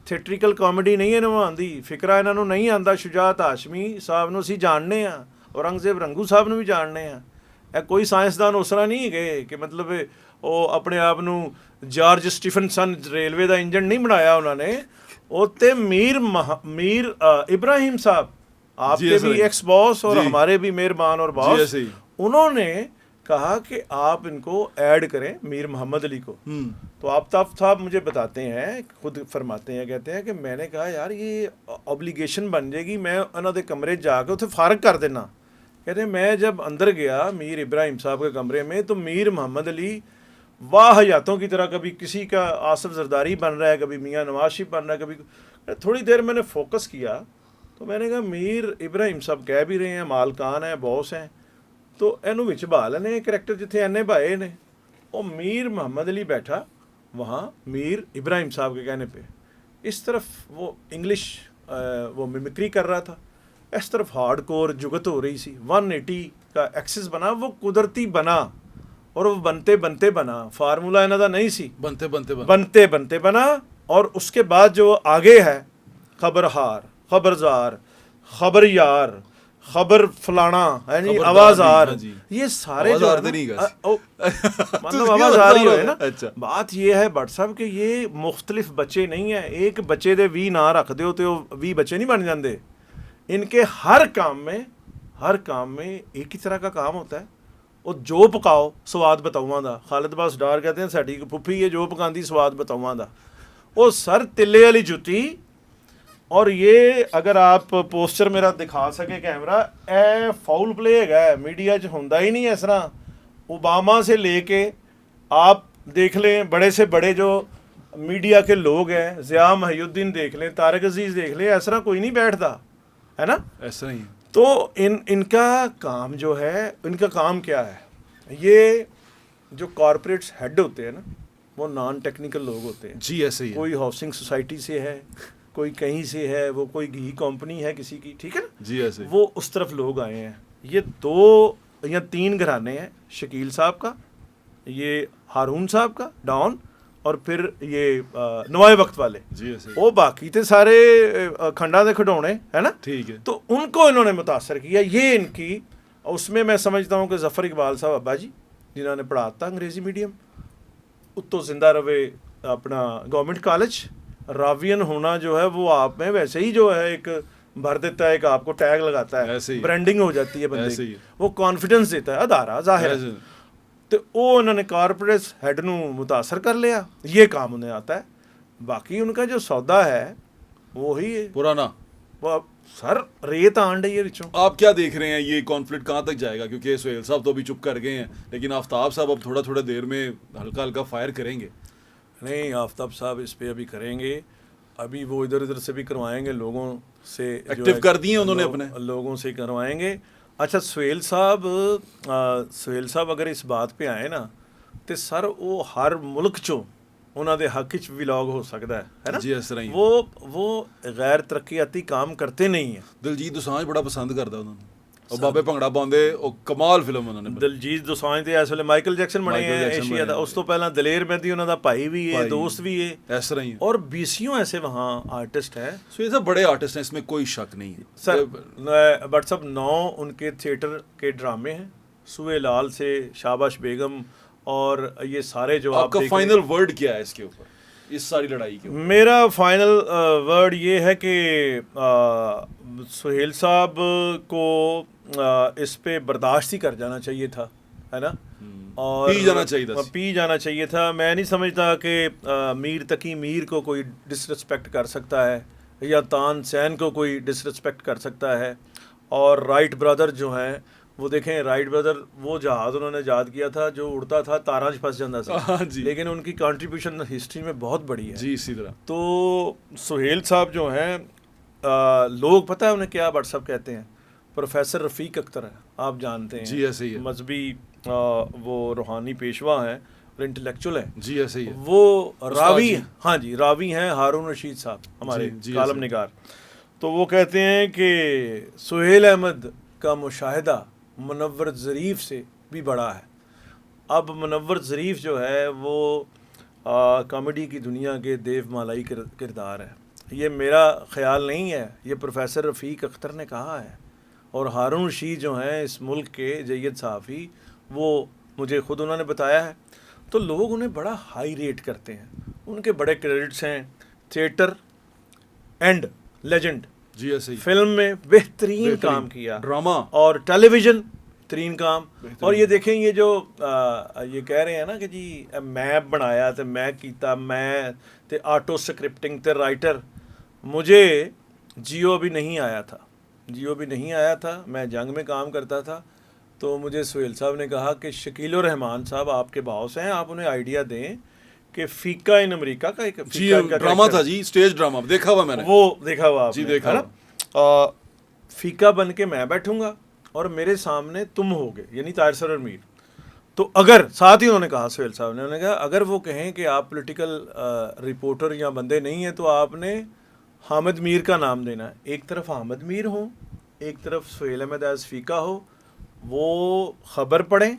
Speaker 2: ਥੀਏਟਰੀਕਲ ਕਾਮੇਡੀ ਨਹੀਂ ਇਹਨਾਂ ਨੂੰ ਆਉਂਦੀ, ਫਿਕਰਾ ਇਹਨਾਂ ਨੂੰ ਨਹੀਂ ਆਉਂਦਾ। ਸ਼ੁਜਾਤ ਹਾਸ਼ਮੀ ਸਾਹਿਬ ਨੂੰ ਅਸੀਂ ਜਾਣਦੇ ਹਾਂ, ਔਰੰਗਜ਼ੇਬ ਰੰਗੂ ਸਾਹਿਬ ਨੂੰ ਵੀ ਜਾਣਦੇ ਹਾਂ। ਇਹ ਕੋਈ ਸਾਇੰਸਦਾਨ ਉਸ ਤਰ੍ਹਾਂ ਨਹੀਂ ਹੈਗੇ ਕਿ ਮਤਲਬ ਉਹ ਆਪਣੇ ਆਪ ਨੂੰ ਜਾਰਜ ਸਟੀਫਨਸਨ ਰੇਲਵੇ ਦਾ ਇੰਜਨ ਨਹੀਂ ਬਣਾਇਆ ਉਹਨਾਂ ਨੇ। ਉਹ ਤੇ मीर इब्राहिम साहब, आपके भी एक्स बॉस और हमारे भी मेहरबान और बॉस, उन्होंने कहा कि आप इनको ऐड करें मीर मोहम्मद अली को। तो आफ्ताब साहब मुझे बताते हैं, खुद फरमाते हैं, कहते हैं कि मैंने कहा यार ये ऑब्लिगेशन बन जाएगी, मैं उन्होंने कमरे जाके उसे फ़ारग कर देना। कहते हैं मैं जब अंदर गया मीर इब्राहिम साहब के कमरे में, तो मीर मोहम्मद अली वाह हयातों की तरह, कभी किसी का आसिफ जरदारी बन रहा है, कभी मियाँ नवाज शरीफ बन रहा है, कभी। थोड़ी देर मैंने फोकस किया तो मैंने कहा मीर इब्राहिम साहब कह भी रहे हैं मालकान है बॉस हैं तो ਇਹਨੂੰ ਵਿੱਚ ਬਾ ਲੈਣੇ ਕਰੈਕਟਰ ਜਿੱਥੇ ਐਨੇ ਭਾਏ ਨੇ ਉਹ मीर मोहम्मद अली बैठा वहाँ मीर इब्राहिम साहब के कहने पे इस तरफ वो इंग्लिश वो मिमिक्री कर रहा था इस तरफ हार्ड कोर जुगत हो रही सी 180 का एक्सेस बना वो कुदरती बना और वो बनते बनते बना फार्मूला इन्हों का नहीं सी बनते बनते बना और उसके बाद जो आगे है खबरहार खबरजार खबर यार खबर फलाना है नहीं आवाज़ार ये सारे जो मतलब आवाज़ार ही है ना। अच्छा। बात ये है भट्ट साहब कि ये मुख्तलिफ बच्चे नहीं है एक बच्चे दे 20 ना रख दो तो 20 बच्चे नहीं बन जाते इनके हर काम में एक ही तरह का काम होता है वो जो पकाओ स्वाद बताऊँ दा खालिद बास डार कहते हैं साड़ी पुफी ये जो पकाती स्वाद बताऊँ दा वो सर तिले वाली जुती और ये अगर आप पोस्टर मेरा दिखा सके कैमरा ए फाउल प्ले है मीडिया च होंदा ही नहीं इस तरह ओबामा से लेके आप देख लें बड़े से बड़े जो मीडिया के लोग हैं ज़िया महिउद्दीन देख लें तारिक अजीज़ देख लें ऐसा कोई नहीं बैठता है ना ऐसा ही। तो इनका काम जो है इनका काम क्या है ये जो कॉरपोरेट्स हेड होते हैं ना वो नॉन टेक्निकल लोग होते हैं जी ऐसे ही कोई हाउसिंग सोसाइटी से है कोई कहीं से है वो कोई घी कंपनी है किसी की ठीक है ना जी ऐसे वो उस तरफ लोग आए हैं ये 2 या 3 घराने हैं शकील साहब का ये हारून साहब का डॉन और फिर ये नवाए वक्त वाले जी ऐसे वो बाकी थे सारे खंडा दे खिडौने है ना ठीक है। तो उनको इन्होंने मुतासर किया ये इनकी उसमें मैं समझता हूँ कि ज़फ़र इकबाल साहब अब्बा जी जिन्होंने पढ़ाता अंग्रेज़ी मीडियम उत्तो जिंदा रवे अपना गवर्नमेंट कॉलेज रावियन होना जो है वो आप में वैसे ही जो है एक भर देता है एक आपको टैग लगाता है ब्रांडिंग हो जाती है बंदे की वो कॉन्फिडेंस देता है अदारा जाहिर है तो वो उन्होंने कॉरपोरेट हैड नू मुतासर कर लिया ये काम उन्हें आता है बाकी उनका जो सौदा है वो ही है पुराना वो सर रेत आंड है ये विचों।
Speaker 1: आप क्या देख रहे हैं ये कॉन्फ्लिक्ट कहाँ तक जाएगा क्योंकि सुहेल साहब तो अभी चुप कर गए हैं लेकिन आफ्ताब साहब अब थोड़ा थोड़ा देर में हल्का हल्का फायर करेंगे।
Speaker 2: नहीं आफ्ताब साहब इस पे अभी करेंगे अभी वो इधर उधर से भी करवाएंगे लोगों से
Speaker 1: एक्टिव कर दिए उन्होंने अपने
Speaker 2: लोगों से करवाएंगे। अच्छा सुहेल साहब अगर इस बात पे आए ना तो सर वो हर मुल्क चो उन्होंने हक च व्लॉग हो सकता है ना जी इस तरह वो गैर तरक्याती काम करते नहीं है।
Speaker 1: दिलजीत दोसांझ बड़ा पसंद करता उन्होंने और बाबे भंगड़ा पाਉਂਦੇ ਉਹ ਕਮਾਲ ਫਿਲਮ ਉਹਨਾਂ ਨੇ
Speaker 2: ਦਿਲਜੀਤ ਦੋਸਾਂਝ ਤੇ ਇਸ ਵੇਲੇ ਮਾਈਕਲ ਜੈਕਸਨ ਬਣੇ ਹੈ ਏਸ਼ੀਆ ਦਾ ਉਸ ਤੋਂ ਪਹਿਲਾਂ ਦਲੇਰ ਮਹਿੰਦੀ ਉਹਨਾਂ ਦਾ ਭਾਈ भी है दोस्त भी है
Speaker 1: इस तरह ही
Speaker 2: और बीसियों ऐसे वहाँ आर्टिस्ट है
Speaker 1: सो ये सब बड़े आर्टिस्ट हैं इसमें कोई शक नहीं है
Speaker 2: सर। बट सब 9 उनके थिएटर के ड्रामे हैं सुए लाल से शाबाश बेगम और ये सारे जो
Speaker 1: आपका फाइनल वर्ड क्या है इसके ऊपर इस सारी लड़ाई के ऊपर?
Speaker 2: मेरा फाइनल वर्ड ये है कि सुहेल साहब को इस पे बर्दाश्त ही कर जाना चाहिए था है ना और पी जाना चाहिए था। मैं नहीं समझता कि मीर तकी मीर को कोई डिसरिस्पेक्ट कर सकता है या तान सैन को कोई डिसरिस्पेक्ट कर सकता है और राइट ब्रदर जो हैं वो देखें राइट ब्रदर वो जहाज़ उन्होंने ईजाद किया था जो उड़ता था तारा च फंस जाता था लेकिन उनकी कंट्रीब्यूशन हिस्ट्री में बहुत बड़ी है
Speaker 1: जी इसी तरह।
Speaker 2: तो सुहेल साहब जो हैं लोग पता है उन्हें क्या भट्ट साहब कहते हैं प्रोफेसर रफ़ीक अख्तर है आप जानते हैं
Speaker 1: जी ऐसे ही है
Speaker 2: मजहबी वो रूहानी पेशवा हैं और इंटेलेक्चुअल हैं
Speaker 1: जी ऐसे ही है
Speaker 2: वो रावी हाँ जी रावी हैं हारून रशीद साहब हमारे कालम निगार। तो वो कहते हैं कि सुहेल अहमद का मुशाहिदा मुनव्वर ज़रीफ़ से भी बड़ा है। अब मुनव्वर ज़रीफ़ जो है वो कॉमेडी की दुनिया के देव मालाई किरदार है ये मेरा ख्याल नहीं है ये प्रोफेसर रफ़ीक अख्तर ने कहा है और हारून रशीद जो हैं इस मुल्क के जय्यद सहाफ़ी वो मुझे ख़ुद उन्होंने बताया है। तो लोग उन्हें बड़ा हाई रेट करते हैं उनके बड़े क्रेडिट्स हैं थिएटर एंड लेजेंड
Speaker 1: जी ऐसे ही
Speaker 2: फिल्म में बेहतरीन काम किया
Speaker 1: ड्रामा
Speaker 2: और टेलीविज़न बेहतरीन काम और ये देखें ये जो ये कह रहे हैं ना कि जी मैं बनाया तो मैं कीता मैं ते ऑटो स्क्रिप्टिंग ते राइटर मुझे जियो भी नहीं आया था मैं जंग में काम करता था तो मुझे सुहेल साहब ने कहा कि शकील और रहमान साहब आपके बॉस हैं आप उन्हें आइडिया दें कि फीका इन अमेरिका का एक
Speaker 1: ड्रामा था जी स्टेज ड्रामा देखा हुआ मैंने
Speaker 2: वो देखा हुआ
Speaker 1: जी देखा
Speaker 2: फीका बन के मैं बैठूंगा और मेरे सामने तुम होगे, यानी ताहिर सर और मीर। तो अगर साथ ही उन्होंने कहा, सुहेल साहब ने, उन्होंने कहा अगर वो कहें कि आप पॉलिटिकल रिपोर्टर या बंदे नहीं हैं तो आपने हामिद मीर का नाम देना है। एक तरफ हामिद मीर हो, एक तरफ सुहेल अहमद एज़ फ़ीका हो, वो ख़बर पढ़ें,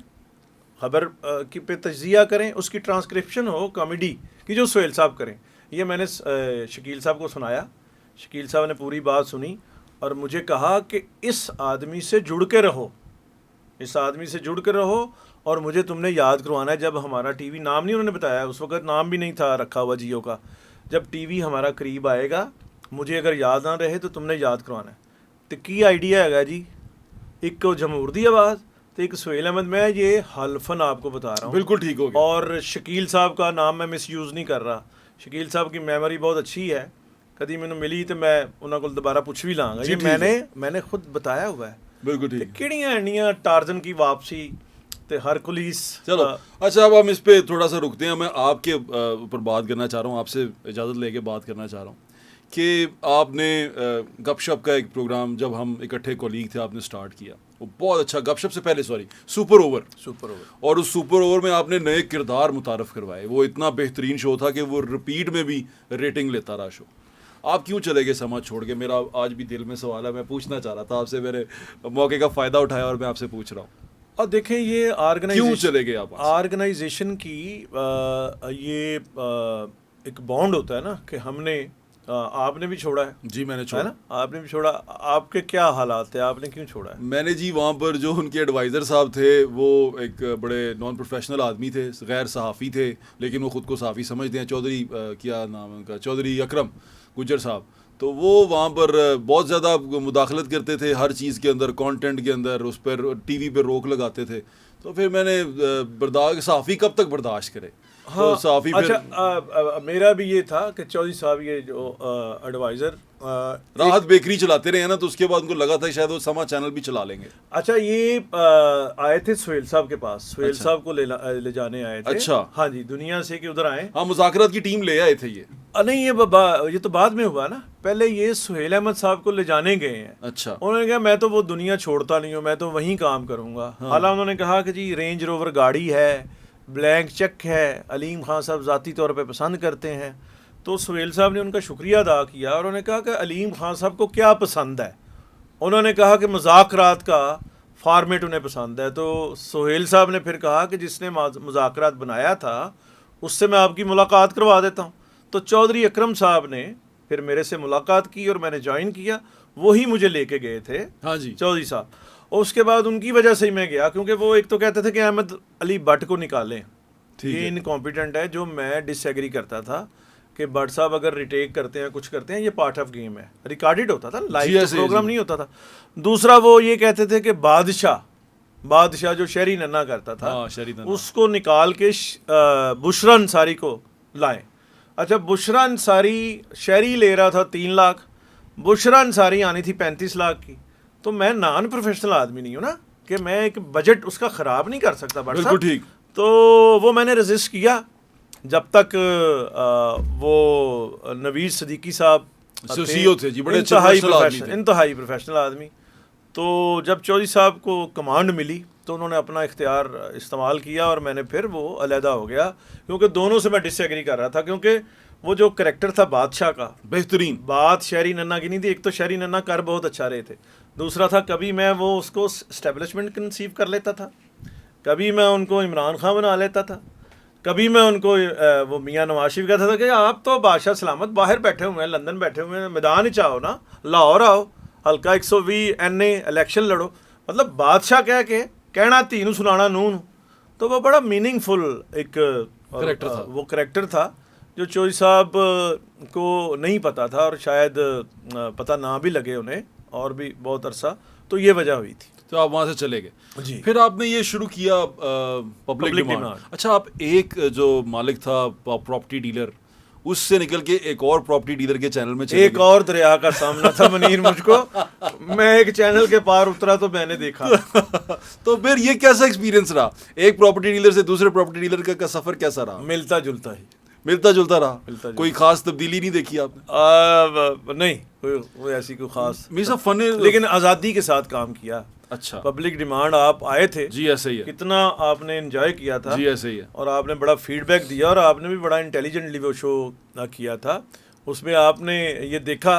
Speaker 2: ख़बर की पे तज्ज़िया करें, उसकी ट्रांसक्रिप्शन हो कॉमेडी की जो सुहेल साहब करें। ये मैंने शकील साहब को सुनाया, शकील साहब ने पूरी बात सुनी और मुझे कहा कि इस आदमी से जुड़ के रहो, इस आदमी से जुड़ के रहो और मुझे तुमने याद करवाना है। जब हमारा टीवी, नाम नहीं उन्होंने बताया, उस वक्त नाम भी नहीं था रखा हुआ जियो का, जब टीवी हमारा करीब आएगा मुझे अगर याद ना रहे तो तुमने याद करवाना है। तो की आइडिया है जी, एक को जमहूर दी आवाज़ तो एक सुहेल अहमद। मैं ये हल्फन आपको बता रहा हूँ,
Speaker 1: बिल्कुल ठीक हो गया।
Speaker 2: और शकील साहब का नाम मैं मिसयूज़ नहीं कर रहा, शकील साहब की मेमोरी बहुत अच्छी है, कभी मैंने मिली तो मैं उन्होंने को दोबारा पूछ भी लाँगा। ये मैंने खुद बताया हुआ है।
Speaker 1: बिल्कुल ठीक।
Speaker 2: किड़ियाँ एंडियाँ टार्जन की वापसी ते हरकुलिस।
Speaker 1: चलो अच्छा, अब हम इस पे थोड़ा सा रुकते हैं। मैं आपके ऊपर बात करना चाह रहा हूँ, आपसे इजाज़त लेके बात करना चाह रहा हूँ कि आपने गपशप का एक प्रोग्राम, जब हम इकट्ठे कोलीग थे, आपने स्टार्ट किया, वो बहुत अच्छा, गपशप से पहले सुपर ओवर, और उस सुपर ओवर में आपने नए किरदार मुतारफ़ करवाए। वो इतना बेहतरीन शो था कि वो रिपीट में भी रेटिंग लेता रहा शो। आप क्यों चले गए समाज छोड़ के? मेरा आज भी दिल में सवाल है, मैं पूछना चाह रहा था आपसे, मेरे मौके का फ़ायदा उठाया और मैं आपसे पूछ रहा हूँ।
Speaker 2: और देखें ये ऑर्गेनाइजेशन,
Speaker 1: क्यों चले गए आप?
Speaker 2: ऑर्गेनाइजेशन की ये एक बॉन्ड होता है ना कि हमने, आपने भी छोड़ा है
Speaker 1: जी, मैंने छोड़ा
Speaker 2: है ना, आपने भी छोड़ा। आपके क्या हालात थे, आपने क्यों छोड़ा है?
Speaker 1: मैंने जी वहाँ पर जो उनके एडवाइज़र साहब थे वो एक बड़े नॉन प्रोफेशनल आदमी थे, गैर सहाफ़ी थे, लेकिन वो ख़ुद को सहाफ़ी समझते हैं। चौधरी क्या नाम है उनका, चौधरी अकरम गुज्जर साहब। तो वो वहाँ पर बहुत ज़्यादा मुदाखलत करते थे हर चीज़ के अंदर, कंटेंट के अंदर, उस पर टीवी पर रोक लगाते थे। तो फिर मैंने बर्दाश्त, सहाफ़ी कब तक बर्दाश्त करे?
Speaker 2: हाँ, तो सहाफ़ी अच्छा, मेरा भी ये था कि चौधरी साहब ये जो एडवाइज़र
Speaker 1: राहत बेकरी चलाते रहे हैं ना, तो उसके बाद उनको लगा था शायद वो समा चैनल भी चला लेंगे।
Speaker 2: अच्छा, ये आए थे सुहेल साहब के पास, सुहेल साहब को ले जाने आए थे।
Speaker 1: अच्छा,
Speaker 2: हाँ जी, दुनिया से कि उधर आए।
Speaker 1: हाँ, मुज़ाकरात की टीम ले आए थे ये।
Speaker 2: नहीं, ये तो बाद में हुआ ना, पहले ये सुहेल अहमद साहब को ले जाने गए हैं।
Speaker 1: अच्छा,
Speaker 2: उन्होंने कहा मैं तो वो दुनिया छोड़ता नहीं हूँ, मैं तो वहीं काम करूँगा। हालांकि उन्होंने कहा कि जी रेंज रोवर गाड़ी है, ब्लैंक चेक है, अलीम खान साहब ज़ाती तौर पे पसंद करते हैं। तो सुहेल साहब ने उनका शुक्रिया अदा किया और उन्होंने कहा कि अलीम खान साहब को क्या पसंद है। उन्होंने कहा कि मुज़ाकरात का फॉर्मेट उन्हें पसंद है। तो सुहेल साहब ने फिर कहा कि जिसने मुज़ाकरात बनाया था उससे मैं आपकी मुलाकात करवा देता हूँ। तो चौधरी अकरम साहब ने फिर मेरे से मुलाकात की और मैंने ज्वाइन किया, वही मुझे लेके गए थे।
Speaker 1: हाँ जी,
Speaker 2: चौधरी साहब। और उसके बाद उनकी वजह से ही मैं गया, क्योंकि वो एक तो कहते थे कि अहमद अली भट्ट को निकालें, ये इनकॉम्पिटेंट है, जो मैं डिसएग्री करता था कि भट्ट साहब अगर रिटेक करते हैं, कुछ करते हैं, ये पार्ट ऑफ गेम है, रिकॉर्डेड होता था, लाइव प्रोग्राम नहीं होता था। दूसरा वो ये कहते थे कि बादशाह जो शहरी नन्ना करता था, उसको निकाल के बुशरा अंसारी को लाएं। अच्छा, बुशरा अंसारी शहरी ले रहा था 3 लाख, बुशरा अंसारी आनी थी 35 लाख की। तो मैं नॉन प्रोफेशनल आदमी नहीं हूँ ना कि मैं एक बजट उसका ख़राब नहीं कर सकता।
Speaker 1: बिल्कुल ठीक।
Speaker 2: तो वो मैंने रजिस्ट किया जब तक वो नवीद सदीकी साहब
Speaker 1: थे जी, बड़े
Speaker 2: इंतहाई प्रोफेशनल आदमी। तो जब चौधरी साहब को कमांड मिली तो उन्होंने अपना इख्तियार इस्तेमाल किया और मैंने फिर वो अलहदा हो गया, क्योंकि दोनों से मैं डिसएग्री कर रहा था। क्योंकि वो जो करैक्टर था बादशाह का,
Speaker 1: बेहतरीन
Speaker 2: बात शहरी नन्ना की नहीं थी। एक तो शहरी नन्ना कर बहुत अच्छा रहे थे, दूसरा था कभी मैं वो उसको एस्टेब्लिशमेंट कंसीव कर लेता था, कभी मैं उनको इमरान खान बना लेता था, कभी मैं उनको वो मियाँ नवाज शरीफ कहता था कि आप तो बादशाह सलामत बाहर बैठे हुए हैं, लंदन बैठे हुए हैं, मैदान ही चाहो ना, लाहौर आओ, हल्का 120 NA इलेक्शन लड़ो। मतलब बादशाह कह के कहना तीनों सुनाना नून। तो वो बड़ा मीनिंगफुल एक
Speaker 1: करैक्टर था,
Speaker 2: वो करैक्टर था जो चौधरी साहब को नहीं पता था और शायद पता ना भी लगे उन्हें और भी बहुत अरसा। तो ये वजह हुई थी।
Speaker 1: तो आप वहाँ से चले गए
Speaker 2: जी।
Speaker 1: फिर आपने ये शुरू किया पब्लिक डिमांड। अच्छा, आप एक जो मालिक था प्रॉपर्टी डीलर, उससे निकल के एक और प्रॉपर्टी डीलर के चैनल में चले
Speaker 2: एक और दरिया का सामना था मनीर मुझको। मैं एक चैनल के पार उतरा तो मैंने देखा।
Speaker 1: तो फिर ये कैसा एक्सपीरियंस रहा, एक प्रॉपर्टी डीलर से दूसरे प्रॉपर्टी डीलर का सफर कैसा रहा?
Speaker 2: मिलता जुलता ही
Speaker 1: मिलता जुलता रहा, कोई खास तब्दीली नहीं देखी आपने?
Speaker 2: नहीं, कोई ऐसी कोई खास
Speaker 1: मीसा फन,
Speaker 2: लेकिन आज़ादी के साथ काम किया।
Speaker 1: अच्छा,
Speaker 2: पब्लिक डिमांड, आप आए थे
Speaker 1: जी, ऐसे ही है,
Speaker 2: कितना आपने एंजॉय किया था
Speaker 1: जी, ऐसे ही है,
Speaker 2: और आपने बड़ा फीडबैक दिया और आपने भी बड़ा इंटेलिजेंटली वो शो किया था। उसमें आपने ये देखा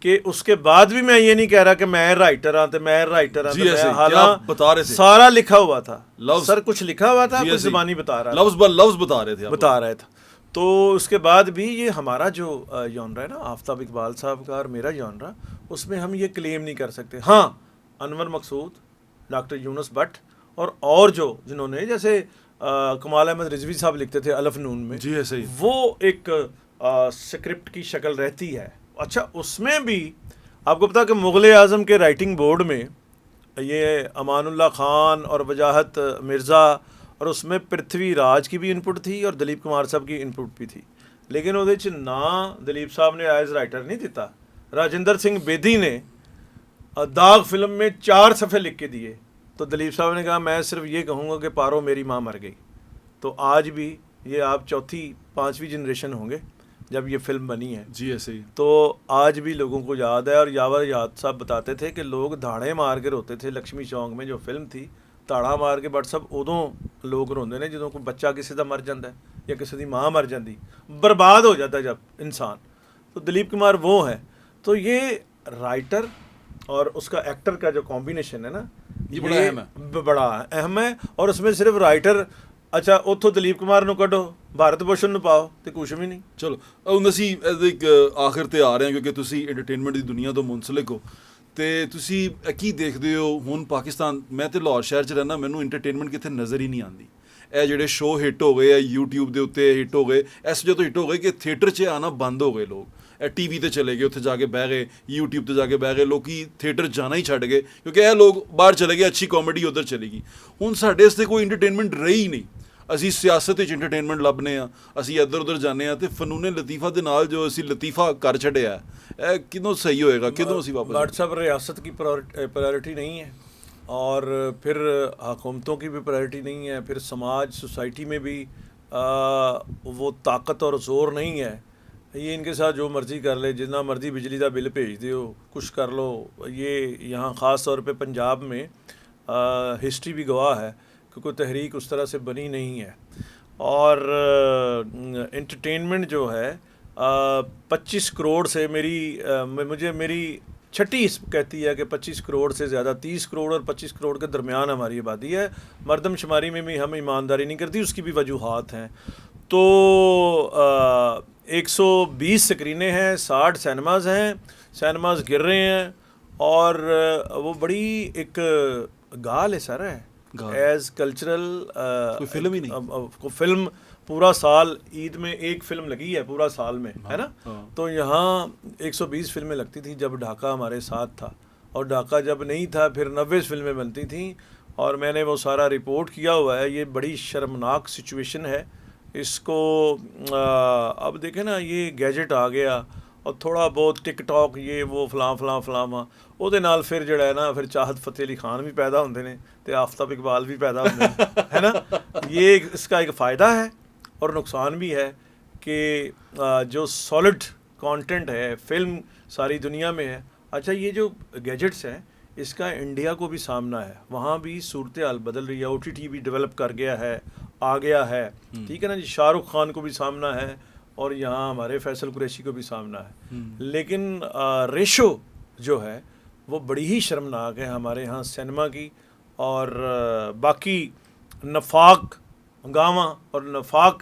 Speaker 2: कि उसके बाद भी मैं ये नहीं कह रहा कि मैं राइटर हाँ, तो मैं राइटर हाँ,
Speaker 1: जी, ऐसे ही,
Speaker 2: हालांकि
Speaker 1: बता रहे थे
Speaker 2: सारा लिखा हुआ था,
Speaker 1: लफ्ज़,
Speaker 2: सर कुछ लिखा हुआ था,
Speaker 1: जी,
Speaker 2: कुछ
Speaker 1: ऐसे ही,
Speaker 2: ज़बानी बता रहा,
Speaker 1: लफ्ज़ ब लफ्ज़ बता रहे थे,
Speaker 2: बता रहा था। तो उसके बाद भी ये हमारा जो जॉनरा है ना, आफ्ताब इकबाल साहब का और मेरा जॉनरा, उसमें हम ये क्लेम नहीं कर सकते। हाँ, अनवर मकसूद, डॉक्टर यूनुस भट्ट और जो जिन्होंने, जैसे कमाल अहमद रिजवी साहब लिखते थे अलफ नून में,
Speaker 1: जी, ऐसे ही,
Speaker 2: वो एक स्क्रिप्ट की शक्ल रहती है। अच्छा, उसमें भी आपको पता कि मुग़ल आज़म के राइटिंग बोर्ड में ये अमानुल्लाह खान और वजाहत मिर्ज़ा, और उसमें पृथ्वी राज की भी इनपुट थी और दिलीप कुमार साहब की इनपुट भी थी, लेकिन ਉਹਦੇ 'ਚ ना दिलीप साहब ने एज राइटर नहीं दिता। राजेंद्र सिंह बेदी ने दाग फिल्म में 4 सफ़े लिख के दिए, तो दिलीप साहब ने कहा मैं सिर्फ ये कहूँगा कि पारो मेरी माँ मर गई। तो आज भी ये आप चौथी 5वीं जनरेशन होंगे जब ये फिल्म बनी है,
Speaker 1: जी, ऐसे ही,
Speaker 2: तो आज भी लोगों को याद है। और यावर याद साहब बताते थे कि लोग धाड़े मार के रोते थे। लक्ष्मी चौंक में जो फिल्म थी, धाड़ा मार के बट सब उदों लोग रोंदे ने ਜਦੋਂ कोई बच्चा किसी का मर जाता है या किसी की माँ मर जाती, बर्बाद हो जाता है जब इंसान। तो दिलीप कुमार वो है। तो ये राइटर और उसका एक्टर का जो कॉम्बिनेशन है ना,
Speaker 1: ये बड़ा अहम है,
Speaker 2: बड़ा अहम है। और उसमें सिर्फ राइटर, अच्छा ਉੱਥੋਂ दिलीप कुमार ਨੂੰ ਕੱਢੋ, ਭਾਰਤ ਭੂਸ਼ਣ ਨੂੰ ਪਾਓ ਤੇ ਕੁਝ ਵੀ ਨਹੀਂ।
Speaker 1: ਚਲੋ ਹੁਣ ਅਸੀਂ ਇੱਕ ਆਖਰ ਤੇ ਆ ਰਹੇ ਹਾਂ, ਕਿਉਂਕਿ ਤੁਸੀਂ ਐਂਟਰਟੇਨਮੈਂਟ ਦੀ ਦੁਨੀਆ ਤੋਂ ਮੁਨਸਲਿਕ ਹੋ, ਤੇ ਤੁਸੀਂ ਕੀ ਦੇਖਦੇ ਹੋ ਹੁਣ ਪਾਕਿਸਤਾਨ? ਮੈਂ ਤੇ ਲਾਹੌਰ ਸ਼ਹਿਰ 'ਚ ਰਹਿਣਾ, ਮੈਨੂੰ ਐਂਟਰਟੇਨਮੈਂਟ ਕਿੱਥੇ ਨਜ਼ਰ ਹੀ ਨਹੀਂ ਆਉਂਦੀ। ਇਹ ਜਿਹੜੇ ਸ਼ੋਅ ਹਿੱਟ ਹੋ ਗਏ ਆ YouTube ਦੇ ਉੱਤੇ ਹਿੱਟ ਹੋ ਗਏ, ਇਸ ਵਜ੍ਹਾ ਤੋਂ ਹਿੱਟ ਹੋ ਗਏ ਕਿ ਥੀਏਟਰ 'ਚ ਆਉਣਾ ਬੰਦ ਹੋ ਗਏ ਲੋਕ। ਇਹ TV ਤੇ ਚਲੇ ਗਏ, ਉੱਥੇ ਜਾ ਕੇ ਬਹਿ ਗਏ, YouTube ਤੇ ਜਾ ਕੇ ਬਹਿ ਗਏ, ਲੋਕੀ ਥੀਏਟਰ ਜਾਣਾ ਹੀ ਛੱਡ ਗਏ, ਕਿਉਂਕਿ ਇਹ ਲੋਕ ਬਾਹਰ ਚਲੇ ਗਏ, ਅੱਛੀ ਕਾਮੇਡੀ ਉੱਧਰ ਚਲੀ ਗਈ। ਹੁਣ ਸਾਡੇ ਵਾਸਤੇ ਕੋਈ ਐਂਟਰਟੇਨਮੈਂਟ ਰਹੀ ਨਹੀਂ। ਅਸੀਂ ਸਿਆਸਤ ਵਿੱਚ ਐਂਟਰਟੇਨਮੈਂਟ ਲੱਭਦੇ ਹਾਂ, ਅਸੀਂ ਇੱਧਰ ਉੱਧਰ ਜਾਂਦੇ ਹਾਂ, ਅਤੇ ਫਨੂਨ ਲਤੀਫਾ ਦੇ ਨਾਲ ਜੋ ਅਸੀਂ ਲਤੀਫਾ ਕਰ ਛੱਡਿਆ, ਇਹ ਕਿਦੋਂ ਸਹੀ होएगा, किਦੋਂ ਅਸੀਂ वापस?
Speaker 2: डॉक्टर साहब, रियासत की प्रायोरिटी नहीं है और फिर हुकूमतों की भी प्रायोरिटी नहीं है, फिर समाज सोसाइटी में भी वो ताकत और ज़ोर नहीं है। ये इनके साथ जो मर्ज़ी कर ले, जितना मर्ज़ी बिजली का बिल भेज दो, कुछ कर लो। ये यहाँ ख़ास तौर पे पंजाब में हिस्ट्री भी गवाह है कि कोई तहरीक उस तरह से बनी नहीं है। और एंटरटेनमेंट जो है 25 करोड़ से मेरी छठी कहती है कि 25 करोड़ से ज़्यादा, 30 करोड़ और 25 करोड़ के दरमियान हमारी आबादी है। मरदमशुमारी में भी हम ईमानदारी नहीं करती, उसकी भी वजूहात हैं। तो 120 स्क्रीनें हैं, 60 सिनेमाज़ हैं, सिनेमाज़ गिर रहे हैं, और वो बड़ी एक गाल है सर है एज कल्चरल।
Speaker 1: कोई फिल्म ही नहीं,
Speaker 2: फिल्म पूरा साल, ईद में एक फिल्म लगी है पूरा साल में, है ना। तो यहाँ 120 फिल्में लगती थी जब ढाका हमारे साथ था, और ढाका जब नहीं था फिर 90 फिल्में बनती थी, और मैंने वो सारा रिपोर्ट किया हुआ है। ये बड़ी शर्मनाक सिचुएशन है। इसको अब देखें ना, ये गैजेट आ गया और थोड़ा बहुत टिकटॉक, ये वो फलां वहाँ ਉਹਦੇ ਨਾਲ ਫਿਰ ਜਿਹੜਾ है ना, फिर चाहत फ़तेह अली खान भी पैदा होंगे ने तो आफ्ताब इकबाल भी पैदा होंगे है ना। ये इसका एक फ़ायदा है और नुकसान भी है कि जो सॉलिड कंटेंट है, फिल्म सारी दुनिया में है। अच्छा, ये जो गैजेट्स हैं, इसका इंडिया को भी सामना है, वहाँ भी सूरत हाल बदल रही है। OTT भी डेवलप कर गया है, आ गया है, ठीक है ना जी। शाहरुख खान को भी सामना है और यहाँ हमारे फैसल कुरैशी को भी सामना है। लेकिन रेशो जो है वो बड़ी ही शर्मनाक है हमारे यहाँ सिनेमा की। और बाकी नफाक हंगामा और नफाक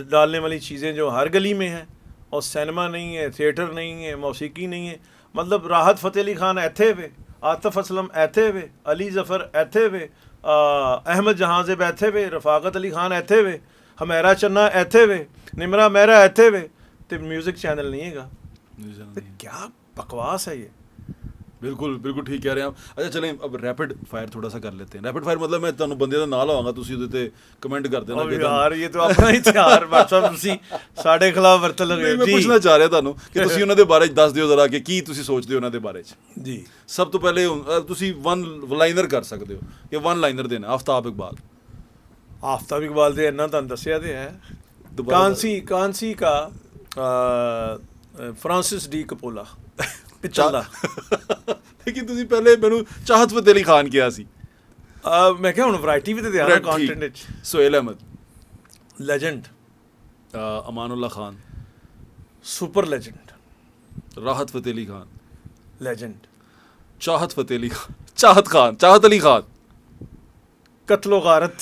Speaker 2: डालने वाली चीज़ें जो हर गली में हैं, और सिनेमा नहीं है, थिएटर नहीं है, मौसीकी नहीं है। मतलब राहत फ़तेह अली खान ऐथे वे, आतिफ असलम ऐथे वे, अली ज़फ़र ऐथे वे, अहमद जहाज़ेब ऐथे वे, रफ़ाकत अली खान ऐथे वे, हमेरा चन्ना ऐथे वे, निमरा मेहरा ऐथे वे, तो म्यूज़िक चैनल नहीं है। तो क्या बकवास है ये।
Speaker 1: बिल्कुल बिल्कुल ठीक कह रहे हैं आप। अच्छा चलें, अब रैपिड फायर थोड़ा सा कर लेते हैं। रैपिड फायर मतलब मैं ਤੁਹਾਨੂੰ ਬੰਦੇ ਦਾ ਨਾਂ ਲਵਾਂਗਾ, ਤੁਸੀਂ ਉਹਦੇ ਤੇ ਕਮੈਂਟ ਕਰ ਦੇਣਾ
Speaker 2: ਕਿ ਯਾਰ ਇਹ ਤਾਂ ਆਪਣਾ ਹੀ ਤਿਆਰ WhatsApp ਤੁਸੀਂ ਸਾਡੇ ਖਿਲਾਫ ਵਰਤ ਲਗੇ ਜੀ।
Speaker 1: ਮੈਂ ਪੁੱਛਣਾ ਚਾਹ ਰਿਹਾ ਤੁਹਾਨੂੰ ਕਿ ਤੁਸੀਂ ਉਹਨਾਂ ਦੇ ਬਾਰੇ ਦੱਸ ਦਿਓ ਜ਼ਰਾ ਕਿ ਕੀ ਤੁਸੀਂ ਸੋਚਦੇ ਹੋ ਉਹਨਾਂ ਦੇ ਬਾਰੇ ਚ
Speaker 2: ਜੀ।
Speaker 1: ਸਭ ਤੋਂ ਪਹਿਲੇ ਤੁਸੀਂ ਵਨ ਲਾਈਨਰ ਕਰ ਸਕਦੇ ਹੋ ਕਿ ਵਨ ਲਾਈਨਰ ਦੇਣਾ ਆਫਤਾਬ ਇਕਬਾਲ।
Speaker 2: ਆਫਤਾਬ ਇਕਬਾਲ ਦੇ ਇੰਨਾ ਤੁਹਾਨੂੰ ਦੱਸਿਆ ਤੇ ਹੈ कांसी का फ्रांसिस डी कपोला पिछला
Speaker 1: लेकिन ਤੁਸੀਂ ਪਹਿਲੇ ਮੈਨੂੰ ਚਾਹਤ ਫਤਿਹ ਅਲੀ ਖਾਨ ਕਿਹਾ ਸੀ।
Speaker 2: ਮੈਂ ਕਿਹਾ ਹੁਣ ਵੈਰਾਈਟੀ ਵੀ ਤੇ ਦਿਆ ਨਾ ਕੰਟੈਂਟ ਵਿੱਚ।
Speaker 1: Suhail Ahmed
Speaker 2: legend,
Speaker 1: Amanullah Khan
Speaker 2: super legend,
Speaker 1: Rahat Fateh Ali Khan
Speaker 2: legend,
Speaker 1: Chahat Fateh Ali Khan, Chahat Ali Khan,
Speaker 2: ਕਤਲੋ ਗਾਰਤ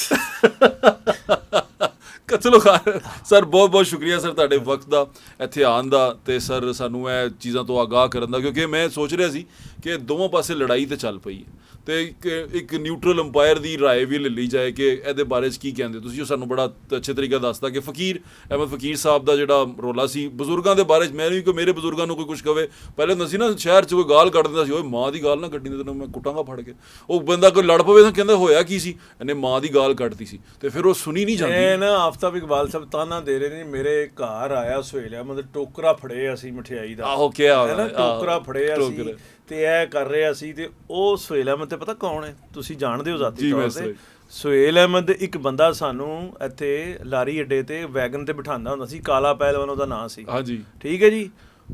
Speaker 1: ਕਤਲੋ ਗਾਰਤ। ਸਰ ਬਹੁਤ ਬਹੁਤ ਸ਼ੁਕਰੀਆ ਸਰ ਤੁਹਾਡੇ ਵਕਤ ਦਾ, ਇੱਥੇ ਆਉਣ ਦਾ, ਅਤੇ ਸਰ ਸਾਨੂੰ ਇਹ ਚੀਜ਼ਾਂ ਤੋਂ ਆਗਾਹ ਕਰਨ ਦਾ, ਕਿਉਂਕਿ ਮੈਂ ਸੋਚ ਰਿਹਾ ਸੀ ਕਿ ਦੋਵਾਂ ਪਾਸੇ ਲੜਾਈ ਤਾਂ ਚੱਲ ਪਈ ਹੈ ਅਤੇ ਇੱਕ ਨਿਊਟਰਲ ਅੰਪਾਇਰ ਦੀ ਰਾਏ ਵੀ ਲੈ ਲਈ ਜਾਏ ਕਿ ਇਹਦੇ ਬਾਰੇ 'ਚ ਕੀ ਕਹਿੰਦੇ ਤੁਸੀਂ। ਉਹ ਸਾਨੂੰ ਬੜਾ ਅੱਛੇ ਤਰੀਕੇ ਦੱਸਦਾ ਕਿ ਅਹਿਮਦ ਫਕੀਰ ਸਾਹਿਬ ਦਾ ਜਿਹੜਾ ਰੌਲਾ ਸੀ ਬਜ਼ੁਰਗਾਂ ਦੇ ਬਾਰੇ 'ਚ, ਮੈਂ ਵੀ ਕੋਈ ਮੇਰੇ ਬਜ਼ੁਰਗਾਂ ਨੂੰ ਕੋਈ ਕੁਛ ਕਵੇ, ਪਹਿਲੇ ਹੁੰਦਾ ਸੀ ਨਾ ਸ਼ਹਿਰ 'ਚ ਕੋਈ ਗਾਲ ਕੱਢ ਦਿੰਦਾ ਸੀ, ਓਏ ਮਾਂ ਦੀ ਗਾਲ ਨਾ ਕੱਢੀ ਤੈਨੂੰ ਮੈਂ ਕੁੱਟਾਂਗਾ ਫੜ ਕੇ। ਉਹ ਬੰਦਾ ਕੋਈ ਲੜ ਪਵੇ ਤਾਂ ਕਹਿੰਦਾ ਹੋਇਆ ਕੀ ਸੀ, ਇਹਨੇ ਮਾਂ ਦੀ ਗਾਲ ਕੱਢਤੀ ਸੀ, ਅਤੇ ਫਿਰ ਉਹ ਸੁਣੀ ਨਹੀਂ ਜਾਂਦੀ।
Speaker 2: ਇਹ ਨਾ ਆਫਤਾਬ ਇਕਬਾਲ ਸਾਹਿਬ ਤਾਨਾ ਦੇ ਰਹੇ ਨੇ, ਮੇਰੇ ਘਰ ਆਇਆ ਸੁਹੇਲ ਅਹਿਮਦ, ਟੋਕਰਾ ਫੜੇ ਅਸੀਂ ਮਠਿਆਈ ਦਾ,
Speaker 1: ਆਹੋ ਕਿਹਾ
Speaker 2: ਟੋਕਰਾ ਫੜਿਆ ਸੀ ਤੇ ਇਹ ਕਰ ਰਿਹਾ ਸੀ। ਤੇ ਉਹ ਸੁਹੇਲ ਅਹਿਮਦ ਤੇ ਪਤਾ ਕੌਣ ਹੈ, ਤੁਸੀਂ ਜਾਣਦੇ ਹੋ ਜ਼ਾਤੀ ਤੌਰ ਤੇ। ਸੁਹੇਲ ਅਹਿਮਦ ਇੱਕ ਬੰਦਾ ਸਾਨੂੰ ਇੱਥੇ ਲਾਰੀ ਅੱਡੇ ਤੇ ਵੈਗਨ ਤੇ ਬਿਠਾਉਂਦਾ ਹੁੰਦਾ ਸੀ, ਕਾਲਾ ਪਹਿਲਵਾਨ ਉਹਦਾ ਨਾਂ ਸੀ।
Speaker 1: ਹਾਂਜੀ
Speaker 2: ਠੀਕ ਹੈ ਜੀ।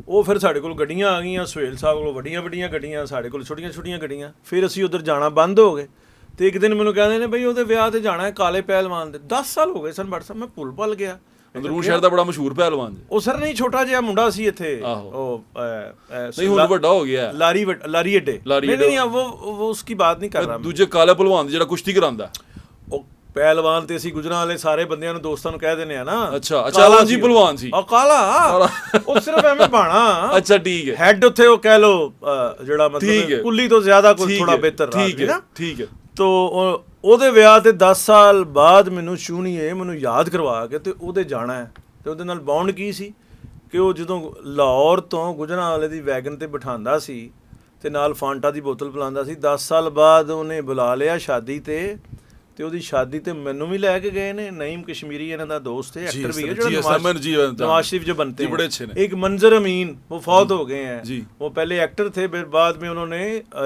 Speaker 2: ਉਹ ਫਿਰ ਸਾਡੇ ਕੋਲ ਗੱਡੀਆਂ ਆ ਗਈਆਂ, ਸੁਹੇਲ ਸਾਹਿਬ ਕੋਲ ਵੱਡੀਆਂ ਵੱਡੀਆਂ ਗੱਡੀਆਂ, ਸਾਡੇ ਕੋਲ ਛੋਟੀਆਂ ਛੋਟੀਆਂ ਗੱਡੀਆਂ। ਫਿਰ ਅਸੀਂ ਉੱਧਰ ਜਾਣਾ ਬੰਦ ਹੋ ਗਏ। ਤੇ ਇੱਕ ਦਿਨ ਮੈਨੂੰ ਕਹਿੰਦੇ ਨੇ ਬਈ ਉਹਦੇ ਵਿਆਹ ਤੇ ਜਾਣਾ ਹੈ ਕਾਲੇ ਪਹਿਲਵਾਨ ਦੇ। 10 ਸਾਲ ਹੋ ਗਏ ਸਨ ਬਟ ਸਾਹਿਬ, ਮੈਂ ਭੁੱਲ ਗਿਆ।
Speaker 1: ਅੰਦਰੂਨ ਸ਼ਹਿਰ ਦਾ ਬੜਾ ਮਸ਼ਹੂਰ ਪਹਿਲਵਾਨ ਜੀ
Speaker 2: ਉਹ। ਸਰ ਨਹੀਂ, ਛੋਟਾ ਜਿਹਾ ਮੁੰਡਾ ਸੀ ਇੱਥੇ,
Speaker 1: ਉਹ ਨਹੀਂ ਹੁਣ ਵੱਡਾ ਹੋ ਗਿਆ,
Speaker 2: ਲਾਰੀ ਅੱਡੇ। ਨਹੀਂ ਉਹ ਉਸकी ਬਾਤ ਨਹੀਂ ਕਰ ਰਹਾ।
Speaker 1: ਦੂਜੇ ਕਾਲੇ ਪਹਿਲਵਾਨ ਜਿਹੜਾ ਕੁਸ਼ਤੀ ਕਰਾਉਂਦਾ,
Speaker 2: ਉਹ ਪਹਿਲਵਾਨ ਤੇ ਅਸੀਂ ਗੁਜਰਾਂ ਵਾਲੇ ਸਾਰੇ ਬੰਦਿਆਂ ਨੂੰ ਦੋਸਤਾਂ ਨੂੰ ਕਹਿ ਦਿੰਦੇ ਆ ਨਾ।
Speaker 1: ਅੱਛਾ ਉਹ ਜੀ ਪਹਿਲਵਾਨ ਸੀ
Speaker 2: ਉਹ ਕਾਲਾ, ਉਹ ਸਿਰਫ ਐਵੇਂ ਬਾਣਾ।
Speaker 1: ਅੱਛਾ ਠੀਕ ਹੈ।
Speaker 2: ਹੈਡ ਉੱਥੇ ਉਹ ਕਹਿ ਲੋ ਜਿਹੜਾ ਮਤਲਬ ਕੁੱਲੀ ਤੋਂ ਜ਼ਿਆਦਾ ਕੋਈ ਥੋੜਾ ਬਿਹਤਰ।
Speaker 1: ਠੀਕ ਹੈ।
Speaker 2: ਤੋ ਉਹਦੇ ਵਿਆਹ ਤੇ 10 ਸਾਲ ਬਾਅਦ ਮੈਨੂੰ ਸ਼ੂਨੀਏ ਮੈਨੂੰ ਯਾਦ ਕਰਵਾ ਕੇ ਤੇ ਉਹਦੇ ਜਾਣਾ ਹੈ। ਤੇ ਉਹਦੇ ਨਾਲ ਬੌਂਡ ਕੀ ਸੀ ਕਿ ਉਹ ਜਦੋਂ ਲਾਹੌਰ ਤੋਂ ਗੁਜਰਾਂ ਵਾਲੇ ਦੀ ਵੈਗਨ ਤੇ ਬਿਠਾਉਂਦਾ ਸੀ ਤੇ ਨਾਲ ਫਾਂਟਾ ਦੀ ਬੋਤਲ ਪਿਲਾਉਂਦਾ ਸੀ। 10 ਸਾਲ ਬਾਅਦ ਉਹਨੇ ਬੁਲਾ ਲਿਆ ਸ਼ਾਦੀ ਤੇ ਉਹਦੀ ਸ਼ਾਦੀ ਤੇ ਮੈਨੂੰ ਵੀ ਲੈ ਕੇ ਗਏ ਨੇ। ਨਈਮ ਕਸ਼ਮੀਰੀ ਇਹਨਾਂ ਦਾ ਦੋਸਤ ਹੈ, ਐਕਟਰ ਵੀ ਹੈ, ਜਿਹੜਾ नवाज शरीफ जो बनते हैं,
Speaker 1: बड़े अच्छे ने।
Speaker 2: एक मंजर अमीन, वो फौत हो गए हैं। वो पहले एक्टर थे, फिर बाद में उन्होंने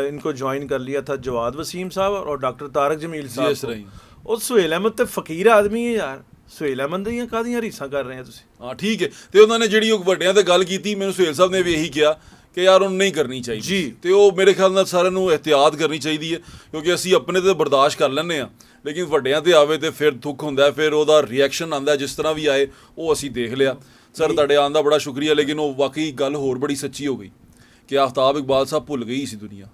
Speaker 2: इनको ज्वाइन कर लिया था जवाद वसीम साहब और डॉक्टर तारक जमील साहब। और सुहेल अहमद ਤੇ ਫਕੀਰ ਆਦਮੀ ਹੈ ਯਾਰ। ਸੁਹੇਲ ਅਹਿਮਦ ਦੀਆਂ ਕਾਹਦੀਆਂ ਰੀਸਾਂ ਕਰ ਰਹੇ ਆ ਤੁਸੀਂ?
Speaker 1: ਹਾਂ ਠੀਕ ਹੈ। ਤੇ ਉਹਨਾਂ ਨੇ ਜਿਹੜੀ ਉਹ ਵੱਡਿਆਂ ਤੇ ਗੱਲ ਕੀਤੀ, ਮੈਨੂੰ ਸੁਹੇਲ ਸਾਹਿਬ ਨੇ ਵੀ ਇਹੀ ਕਿਹਾ ਕਿ ਯਾਰ ਉਹਨੂੰ ਨਹੀਂ ਕਰਨੀ ਚਾਹੀਦੀ ਜੀ। ਤੇ ਉਹ ਮੇਰੇ ਖਿਆਲ ਨਾਲ ਸਾਰਿਆਂ ਨੂੰ ਇਹਤਿਆਤ ਕਰਨੀ ਚਾਹੀਦੀ ਹੈ, ਕਿਉਂਕਿ ਅਸੀਂ ਆਪਣੇ ਤੇ ਬਰਦਾਸ਼ਤ ਕਰ ਲੈਂਦੇ ਹਾਂ, ਲੇਕਿਨ ਵੱਡਿਆਂ ਤੇ ਆਵੇ ਤੇ ਫਿਰ ਦੁੱਖ ਹੁੰਦਾ, ਫਿਰ ਉਹਦਾ ਰਿਐਕਸ਼ਨ ਆਉਂਦਾ, ਜਿਸ ਤਰ੍ਹਾਂ ਵੀ ਆਏ ਉਹ ਅਸੀਂ ਦੇਖ ਲਿਆ। ਸਰ ਤੁਹਾਡੇ ਆਉਣ ਦਾ ਬੜਾ ਸ਼ੁਕਰੀਆ, ਲੇਕਿਨ ਉਹ ਵਾਕਈ ਗੱਲ ਹੋਰ ਬੜੀ ਸੱਚੀ ਹੋ ਗਈ ਕਿ ਆਫਤਾਬ ਇਕਬਾਲ ਸਾਹਿਬ ਭੁੱਲ ਗਈ ਸੀ ਦੁਨੀਆ।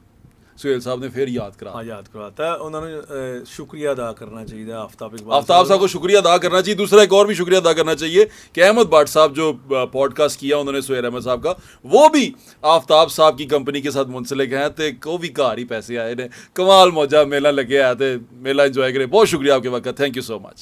Speaker 1: ਸੁਹੇਲ ਸਾਹਿਬ ने फिर याद
Speaker 2: करवाता है। उन्होंने शुक्रिया अदा करना चाहिए आफताब
Speaker 1: साहब को, शुक्रिया अदा करना चाहिए। दूसरा एक और भी शुक्रिया अदा करना चाहिए कि अहमद भट्ट साहब जो पॉडकास्ट किया उन्होंने सुहेल अहमद साहब का, वो भी आफताब साहब की कंपनी के साथ मुंसलिक हैं, तो वो भी घर ही पैसे आए ने। कमाल मौजा मेला लगे है, तो मेला इंजॉय करें। बहुत शुक्रिया आपके वक्त, थैंक यू सो मच।